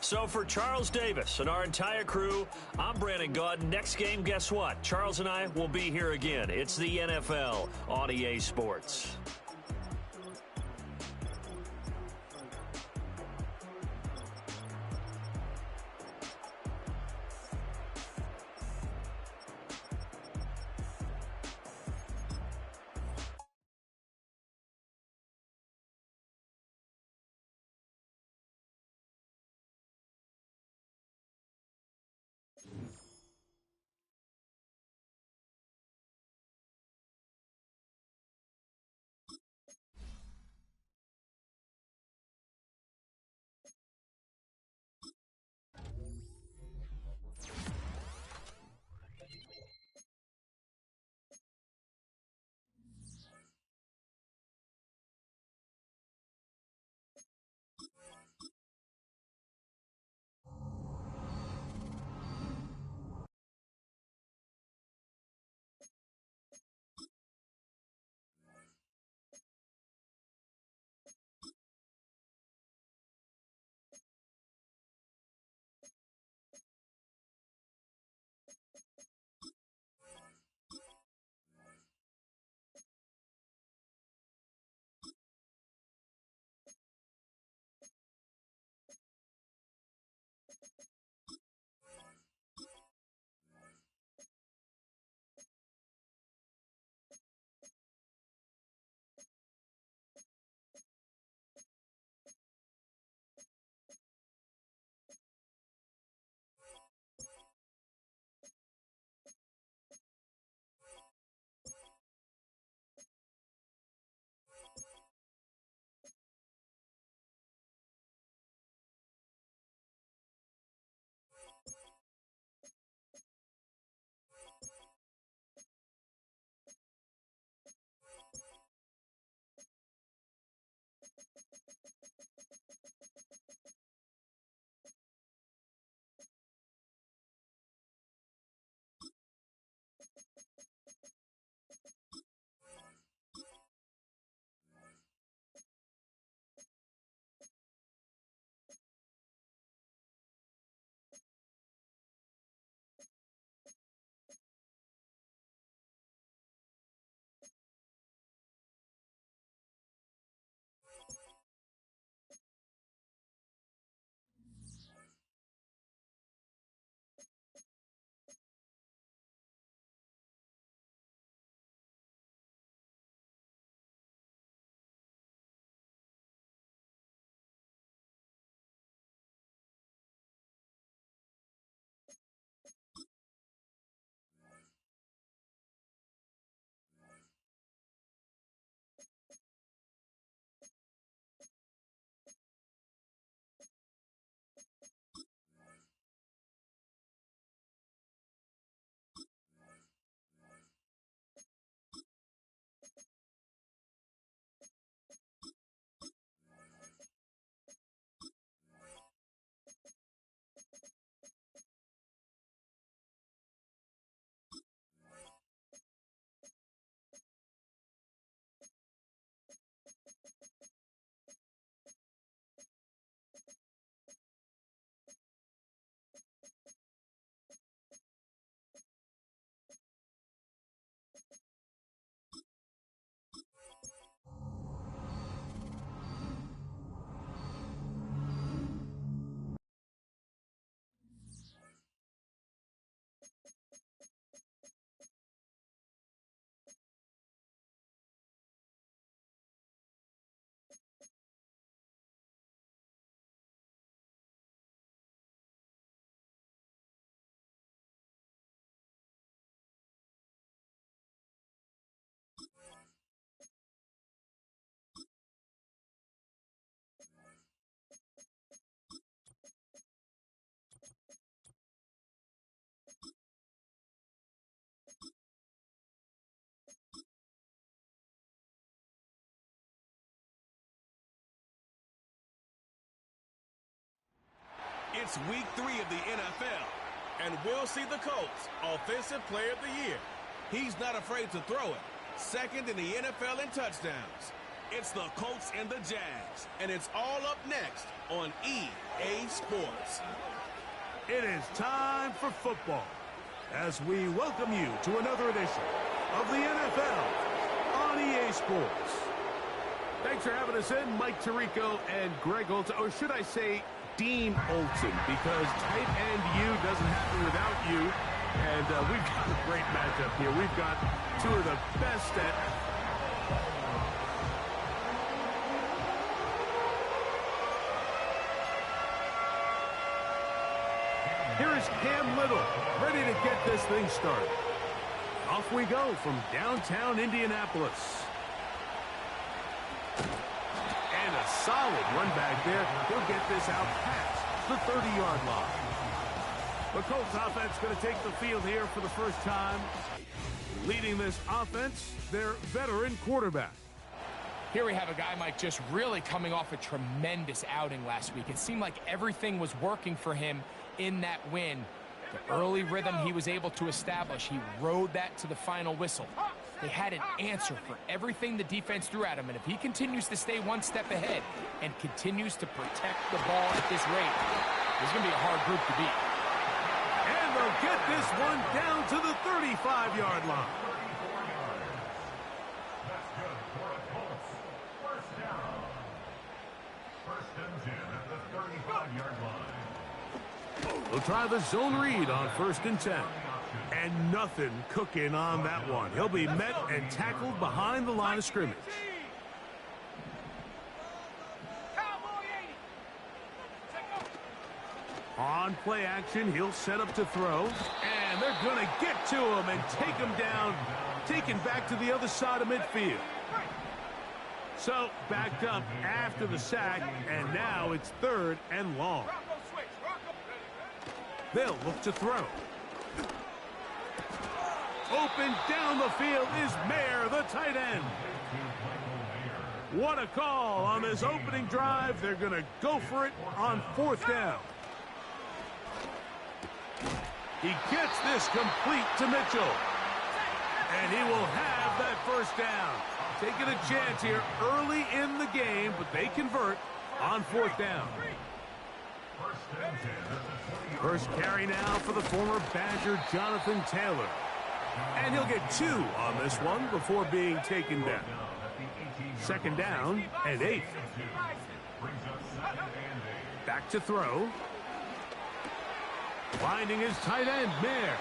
C: So for Charles Davis and our entire crew, I'm Brandon Gaudin. Next game, guess what? Charles and I will be here again. It's the NFL on EA Sports.
A: It's week 3 of the NFL, and we'll see the Colts Offensive Player of the Year. He's not afraid to throw it. Second in the NFL in touchdowns. It's the Colts and the Jags, and it's all up next on EA Sports.
K: It is time for football as we welcome you to another edition of the NFL on EA Sports. Thanks for having us in, Mike Tirico and Greg Olson, or should I say Dean Olson, because tight end U doesn't happen without you. And we've got a great matchup here. We've got two of the best at... Here is Cam Little, ready to get this thing started. Off we go from downtown Indianapolis. And a solid run back there. He'll get this out past the 30-yard line. The Colts offense going to take the field here for the first time. Leading this offense, their veteran quarterback.
L: Here we have a guy, Mike, just really coming off a tremendous outing last week. It seemed like everything was working for him in that win. The early rhythm he was able to establish, he rode that to the final whistle. They had an answer for everything the defense threw at him, and if he continues to stay one step ahead and continues to protect the ball at this rate, there's going to be a hard group to beat.
K: And they'll get this one down to the 35-yard line.
J: That's good for the Colts. First down. First and 10 at the 35-yard line.
K: They'll try the zone read on first and 10. And nothing cooking on that one. He'll be met and tackled behind the line of scrimmage. On play action, he'll set up to throw. And they're going to get to him and take him down, taken back to the other side of midfield. So, backed up after the sack, and now it's third and long. They'll look to throw. Open down the field is Mayer, the tight end. What a call on this opening drive. They're going to go for it on fourth down. He gets this complete to Mitchell. And he will have that first down. Taking a chance here early in the game, but they convert on fourth down. First carry now for the former Badger Jonathan Taylor. And he'll get 2 on this one before being taken down. Second down and 8. Back to throw. Finding his tight end, Mayer.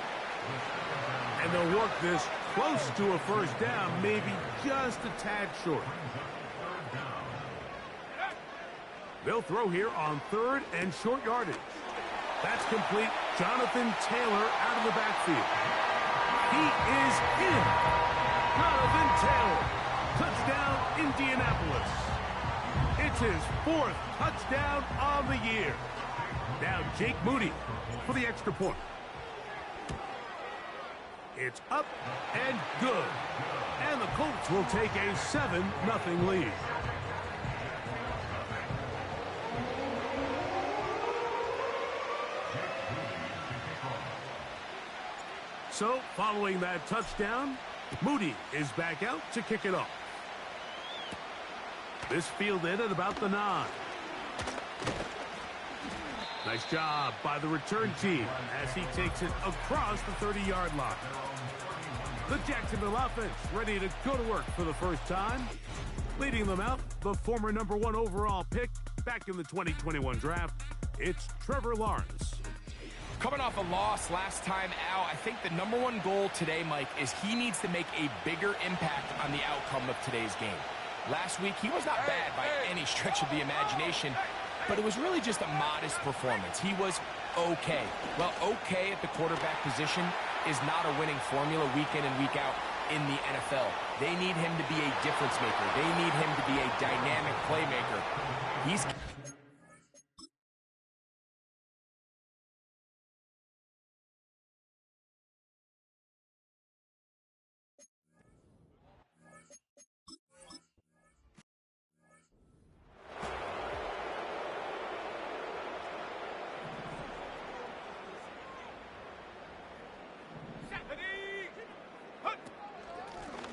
K: And they'll work this close to a first down, maybe just a tad short. They'll throw here on third and short yardage. That's complete. Jonathan Taylor out of the backfield. He is in. Jonathan Taylor. Touchdown, Indianapolis. It's his 4th touchdown on the year. Now Jake Moody for the extra point. It's up and good. And the Colts will take a 7-0 lead. So, following that touchdown, Moody is back out to kick it off. This fielded at about the 9. Nice job by the return team as he takes it across the 30-yard line. The Jacksonville offense ready to go to work for the first time. Leading them out, the former #1 overall pick back in the 2021 draft, it's Trevor Lawrence.
L: Coming off a loss last time out, I think the #1 goal today, Mike, is he needs to make a bigger impact on the outcome of today's game. Last week, he was not bad by any stretch of the imagination, but it was really just a modest performance. He was okay. Well, okay at the quarterback position is not a winning formula week in and week out in the NFL. They need him to be a difference maker. They need him to be a dynamic playmaker. He's...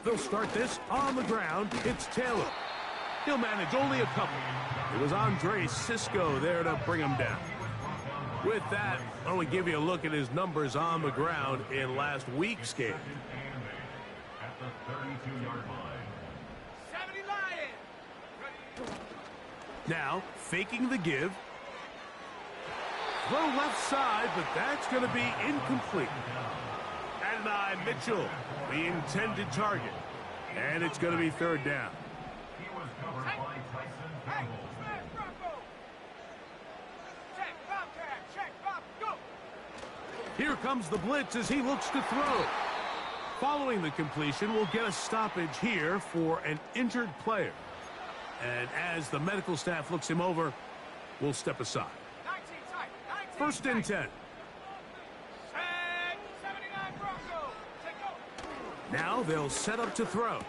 K: They'll start this on the ground. It's Taylor. He'll manage only a couple. It was Andre Cisco there to bring him down. With that, why don't we give you a look at his numbers on the ground in last week's game.
J: At the 32-yard line.
A: 70 Lions.
K: Now, faking the give. Throw left side, but that's going to be incomplete. Adonai Mitchell, the intended target. And it's going to be third down.
J: He was covered by Tyson Campbell.
K: Here comes the blitz as he looks to throw. Following the completion, we'll get a stoppage here for an injured player. And as the medical staff looks him over, we'll step aside. 1st and 10. Now they'll set up to throw.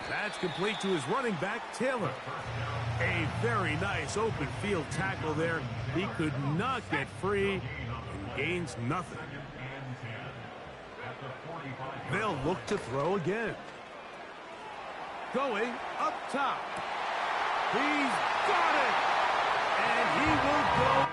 K: That's complete to his running back, Taylor. A very nice open field tackle there. He could not get free and gains nothing. They'll look to throw again. Going up top. He's got it! And he will go.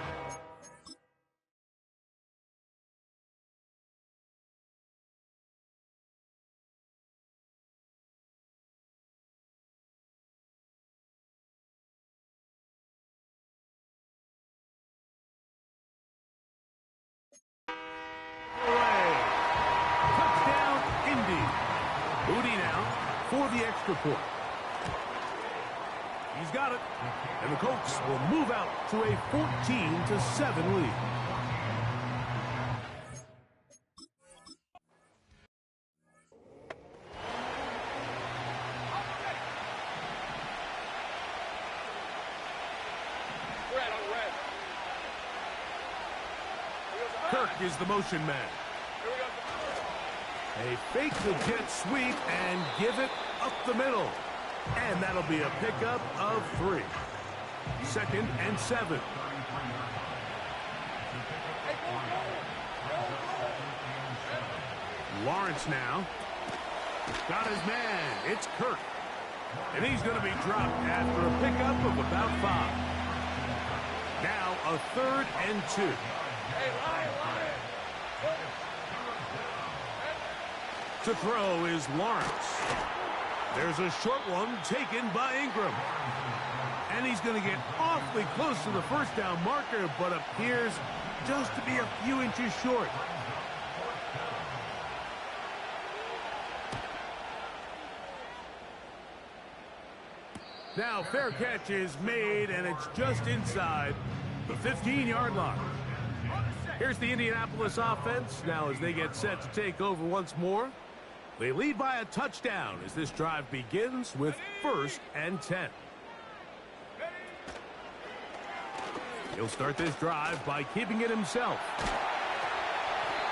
K: Touchdown, Indy. Moody now for the extra point. He's got it. And the Colts will move out to a 14-7 lead. Kirk is the motion man. They fake the jet sweep and give it up the middle. And that'll be a pickup of 3. 2nd and 7. Lawrence now. Got his man. It's Kirk. And he's going to be dropped after a pickup of about 5. Now a 3rd and 2. To throw is Lawrence. There's a short one taken by Ingram. And he's going to get awfully close to the first down marker, but appears just to be a few inches short. Now, fair catch is made, and it's just inside the 15-yard line. Here's the Indianapolis offense. Now, as they get set to take over once more, they lead by a touchdown as this drive begins with 1st and 10. He'll start this drive by keeping it himself.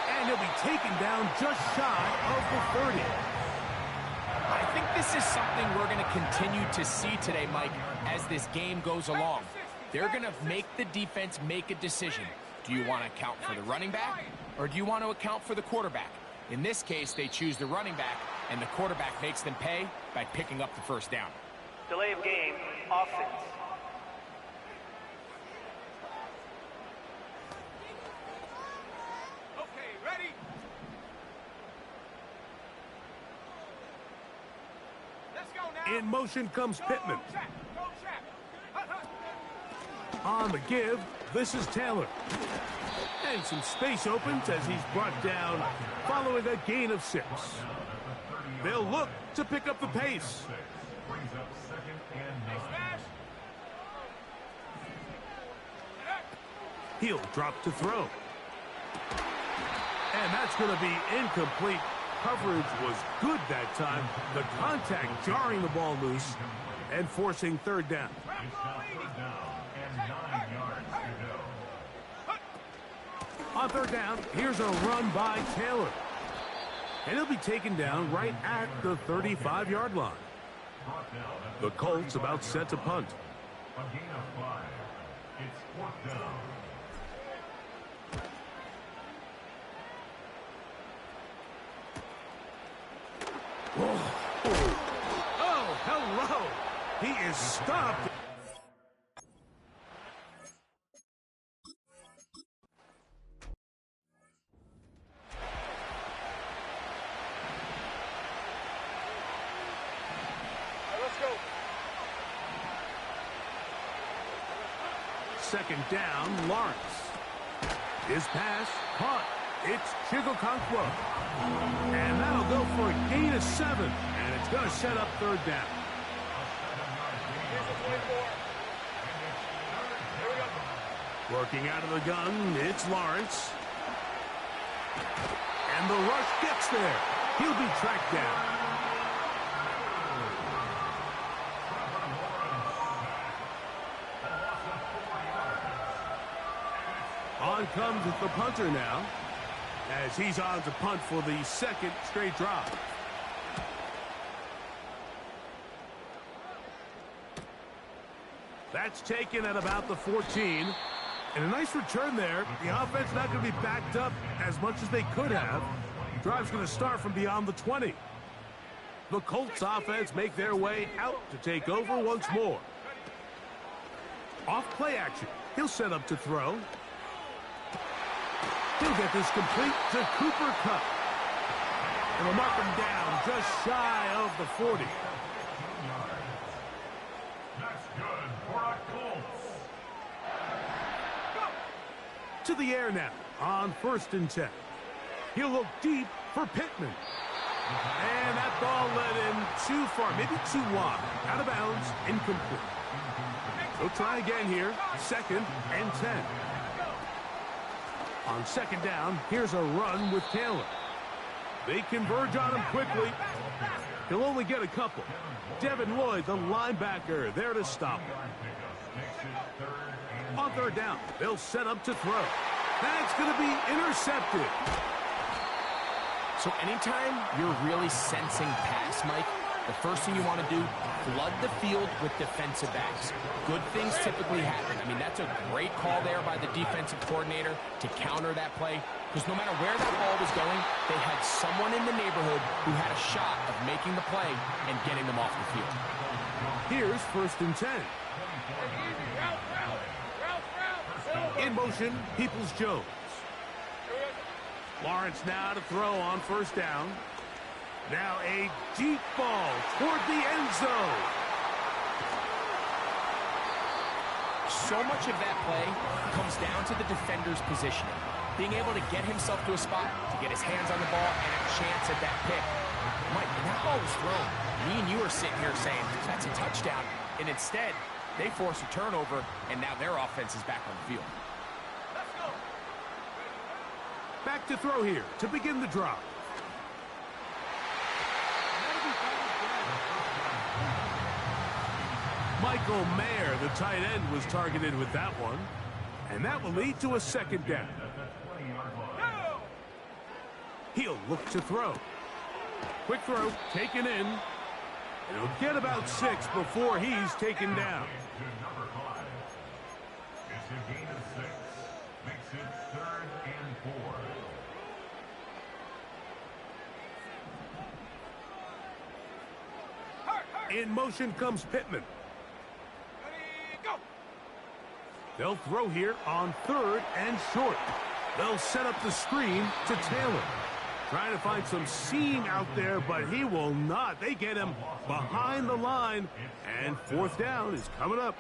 K: And he'll be taken down just shy of the 30.
L: I think this is something we're going to continue to see today, Mike, as this game goes along. They're going to make the defense make a decision. Do you want to account for the running back, or do you want to account for the quarterback? In this case, they choose the running back, and the quarterback makes them pay by picking up the first down.
I: Delay of game, offense.
A: Okay, ready? Let's go now.
K: In motion comes Pittman.
A: Go, Jack.
K: On the give, this is Taylor. And some space opens as he's brought down following a gain of 6. They'll look to pick up the pace. He'll drop to throw. And that's going to be incomplete. Coverage was good that time. The contact jarring the ball loose and forcing 3rd down. On 3rd down, here's a run by Taylor. And he'll be taken down right at the 35-yard line. The Colts about set to punt.
J: A gain of 5. It's 4th down.
K: Oh, He is stopped. Second down, Lawrence. His pass, caught. It's Chigokonkwo. And that'll go for a gain of 7. And it's going to set up third down. Working out of the gun, it's Lawrence. And the rush gets there. He'll be tracked down. On comes the punter now, as he's on to punt for the second straight drive. That's taken at about the 14. And a nice return there. The offense not going to be backed up as much as they could have. Drive's going to start from beyond the 20. The Colts offense make their way out to take over once more. Off play action. He'll set up to throw. He'll get this complete to Cooper Kupp. And will mark him down just shy of the 40.
J: That's good for a Colts.
K: To the air now on 1st and 10. He'll look deep for Pittman. And that ball led him too far, maybe too wide. Out of bounds, incomplete. He'll try again here, 2nd and 10. On 2nd down, here's a run with Taylor. They converge on him quickly. He'll only get a couple. Devin Lloyd, the linebacker, there to stop him. On 3rd down, they'll set up to throw. That's going to be intercepted.
L: So anytime you're really sensing pass, Mike, the first thing you want to do, flood the field with defensive backs. Good things typically happen. I mean, that's a great call there by the defensive coordinator to counter that play. Because no matter where that ball was going, they had someone in the neighborhood who had a shot of making the play and getting them off the field.
K: Here's 1st and 10. In motion, Peoples-Jones. Lawrence now to throw on 1st down. Now a deep ball toward the end zone.
L: So much of that play comes down to the defender's positioning. Being able to get himself to a spot, to get his hands on the ball, and a chance at that pick. Mike, when that ball was thrown, me and you are sitting here saying, that's a touchdown. And instead, they force a turnover, and now their offense is back on the field.
K: Back to throw here to begin the drive. Michael Mayer, the tight end, was targeted with that one. And that will lead to a 2nd down. He'll look to throw. Quick throw, taken in. And he'll get about 6 before he's taken down.
J: It's a gain of 6. Makes it 3rd and 4.
K: In motion comes Pittman. They'll throw here on 3rd and short. They'll set up the screen to Taylor. Trying to find some seam out there, but he will not. They get him behind the line, and 4th down is coming up.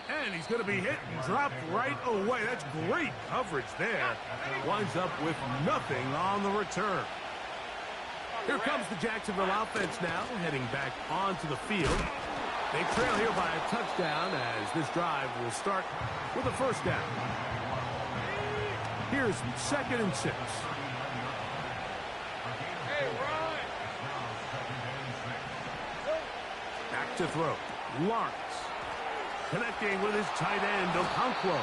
K: And he's going to be hit and dropped right away. That's great coverage there. Winds up with nothing on the return. Here comes the Jacksonville offense now, heading back onto the field. They trail here by a touchdown as this drive will start with a 1st down. Here's 2nd and 6. Back to throw. Lawrence. Connecting with his tight end, Okonkwo.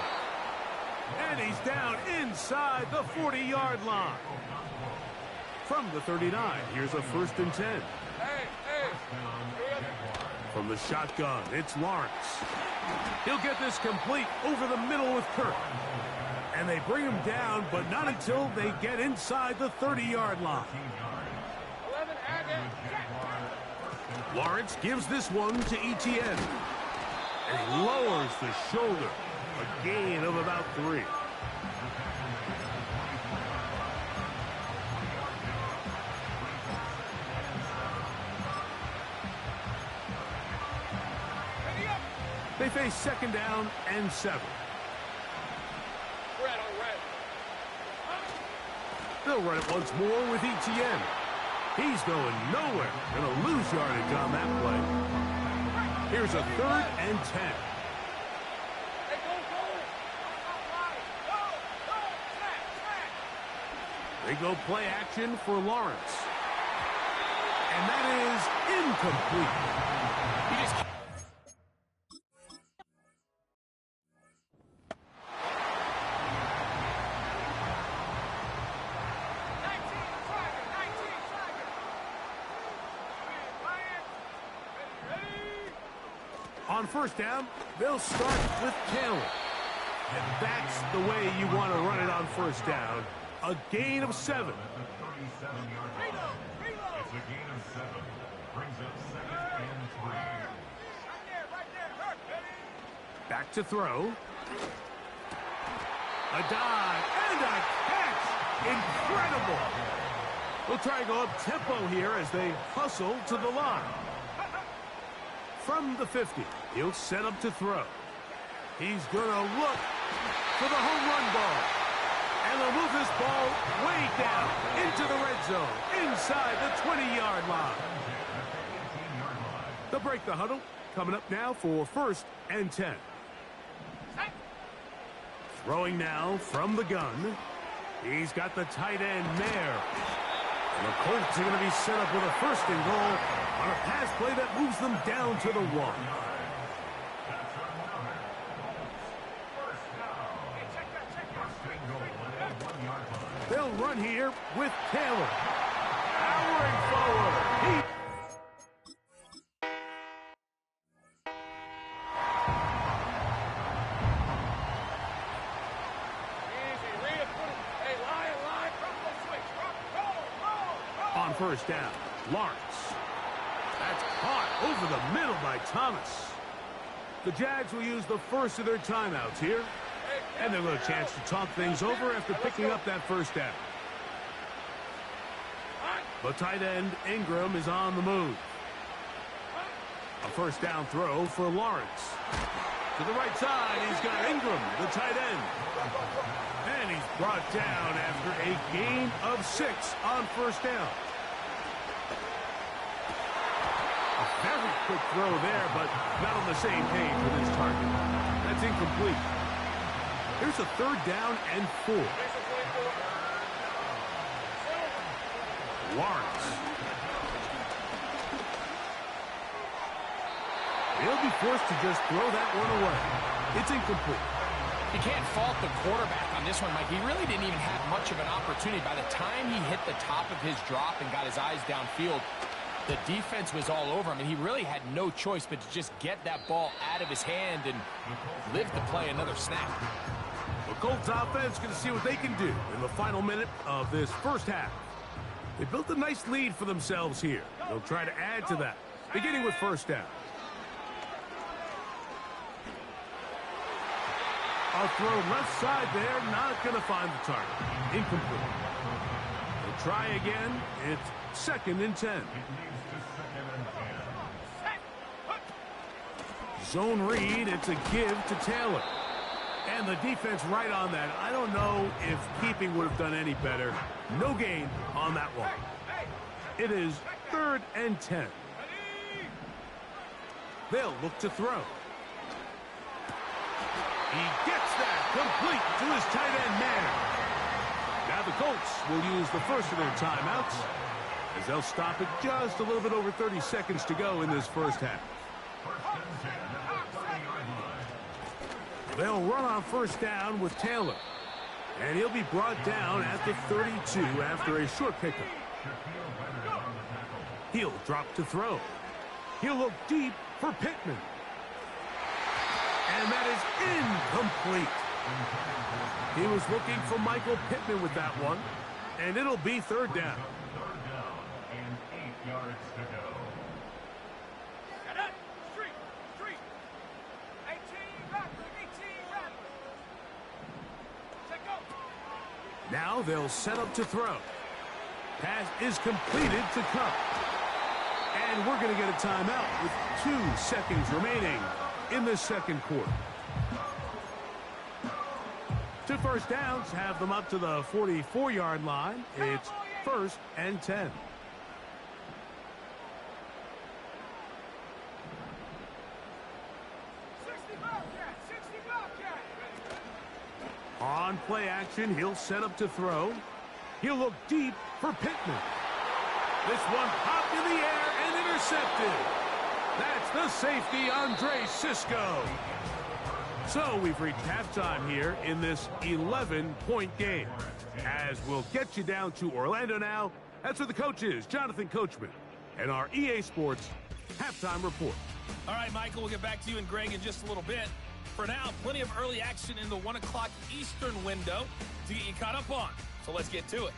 K: And he's down inside the 40-yard line. From the 39, here's a 1st and 10. From the shotgun, it's Lawrence. He'll get this complete over the middle with Kirk. And they bring him down, but not until they get inside the 30-yard line. Lawrence gives this one to Etienne. And he lowers the shoulder. A gain of about 3. They face 2nd down and 7. They'll run it once more with Etienne. He's going nowhere. Going to lose yardage on that play. Here's a 3rd and 10. They go play action for Lawrence. And that is incomplete. He just... On 1st down, they'll start with Taylor. And that's the way you want to run it on 1st down. A gain of 7.
J: It's a gain of 7. Brings up 2nd and 3.
K: Back to throw. A dive and a catch. Incredible. They'll try and go up tempo here as they hustle to the line. From the 50, he'll set up to throw. He's going to look for the home run ball. And they'll move this ball way down into the red zone, inside the 20-yard line. They'll break the huddle. Coming up now for 1st and 10. Throwing now from the gun. He's got the tight end, Mayer. And the Colts are going to be set up with a 1st and goal on a pass play that moves them down to the 1. They'll run here with Taylor. Powering forward. On 1st down, Lawrence. That's caught over the middle by Thomas. The Jags will use the first of their timeouts here. And they'll get a chance to talk things over after picking up that 1st down. The tight end, Ingram, is on the move. A 1st down throw for Lawrence. To the right side, he's got Ingram, the tight end. And he's brought down after a gain of 6 on 1st down. A very quick throw there, but not on the same page with his target. That's incomplete. Here's a 3rd down and 4. Lawrence. He'll be forced to just throw that one away. It's incomplete.
L: You can't fault the quarterback on this one, Mike. He really didn't even have much of an opportunity. By the time he hit the top of his drop and got his eyes downfield, the defense was all over him, and he really had no choice but to just get that ball out of his hand and live to play another snap.
K: The Colts offense going to see what they can do in the final minute of this 1st half. They built a nice lead for themselves here. They'll try to add to that, beginning with 1st down. A throw left side there, not going to find the target. Incomplete. They'll try again. It's 2nd and 10. Zone read, it's a give to Taylor. And the defense right on that. I don't know if keeping would have done any better. No gain on that one. It is 3rd and 10. They'll look to throw. He gets that complete to his tight end man. Now the Colts will use the first of their timeouts as they'll stop it just a little bit over 30 seconds to go in this 1st half. They'll run on 1st down with Taylor. And he'll be brought down at the 32 after a short pickup. He'll drop to throw. He'll look deep for Pittman. And that is incomplete. He was looking for Michael Pittman with that one, and it'll be third down.
J: Third down and 8 yards to go.
K: Now they'll set up to throw. Pass is completed to Cup. And we're going to get a timeout with 2 seconds remaining in the second quarter. 2 first downs have them up to the 44-yard line. It's 1st and 10. On play action, he'll set up to throw. He'll look deep for Pittman. This one popped in the air and intercepted. That's the safety, Andre Cisco. So we've reached halftime here in this 11-point game. As we'll get you down to Orlando now, that's where the coach is, Jonathan Coachman, and our EA Sports halftime report.
B: All right, Michael, we'll get back to you and Greg in just a little bit. For now, plenty of early action in the 1 o'clock Eastern window to get you caught up on. So let's get to it.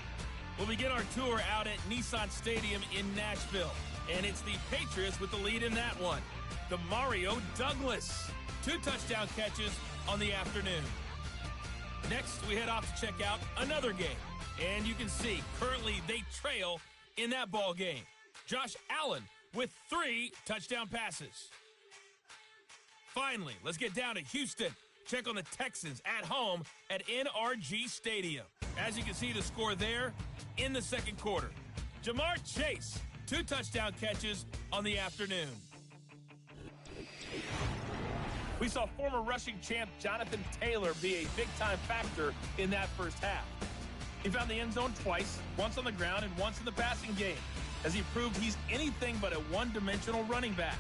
B: We'll begin our tour out at Nissan Stadium in Nashville. And it's the Patriots with the lead in that one. The Mario Douglas. 2 touchdown catches on the afternoon. Next, we head off to check out another game. And you can see, currently they trail in that ball game. Josh Allen with 3 touchdown passes. Finally, let's get down to Houston. Check on the Texans at home at NRG Stadium. As you can see, the score there in the second quarter. Jamar Chase, 2 touchdown catches on the afternoon. We saw former rushing champ Jonathan Taylor be a big-time factor in that first half. He found the end zone twice, once on the ground and once in the passing game, as he proved he's anything but a one-dimensional running back.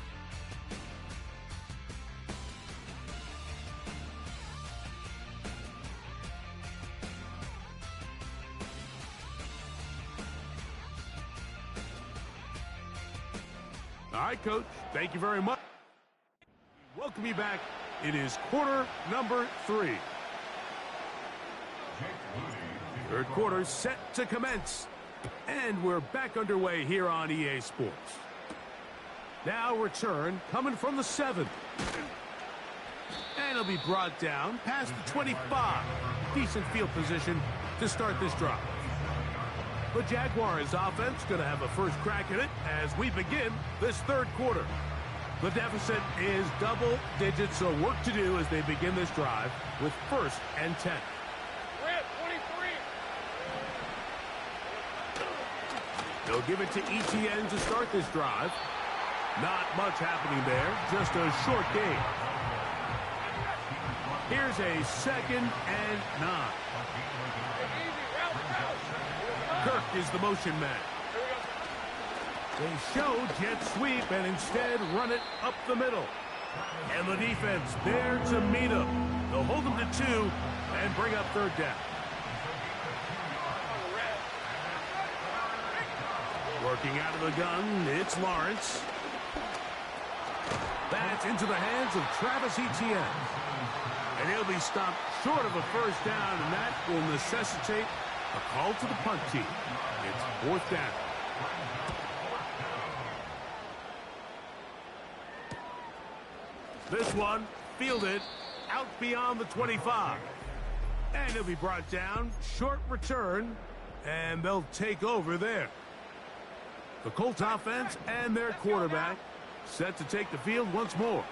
K: All right, Coach, thank you very much. Welcome you back. It is quarter number 3. Third quarter set to commence. And we're back underway here on EA Sports. Now return coming from the 7. And it'll be brought down past the 25. Decent field position to start this drive. The Jaguars offense going to have a first crack at it as we begin this third quarter. The deficit is double digits, so work to do as they begin this drive with 1st and 10. They'll give it to ETN to start this drive. Not much happening there, just a short gain. Here's a 2nd and 9. Kirk is the motion man. They show jet sweep and instead run it up the middle. And the defense there to meet him. They'll hold them to 2 and bring up 3rd down. Working out of the gun, it's Lawrence. That's into the hands of Travis Etienne. And he'll be stopped short of a first down, and that will necessitate a call to the punt team. It's 4th down. This one fielded out beyond the 25. And he'll be brought down. Short return. And they'll take over there. The Colts offense and their quarterback set to take the field once more.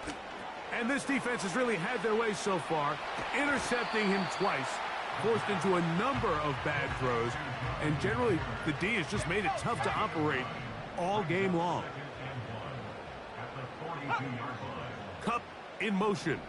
K: And this defense has really had their way so far, intercepting him twice, forced into a number of bad throws, and generally the D has just made it tough to operate all game long. Cup in motion.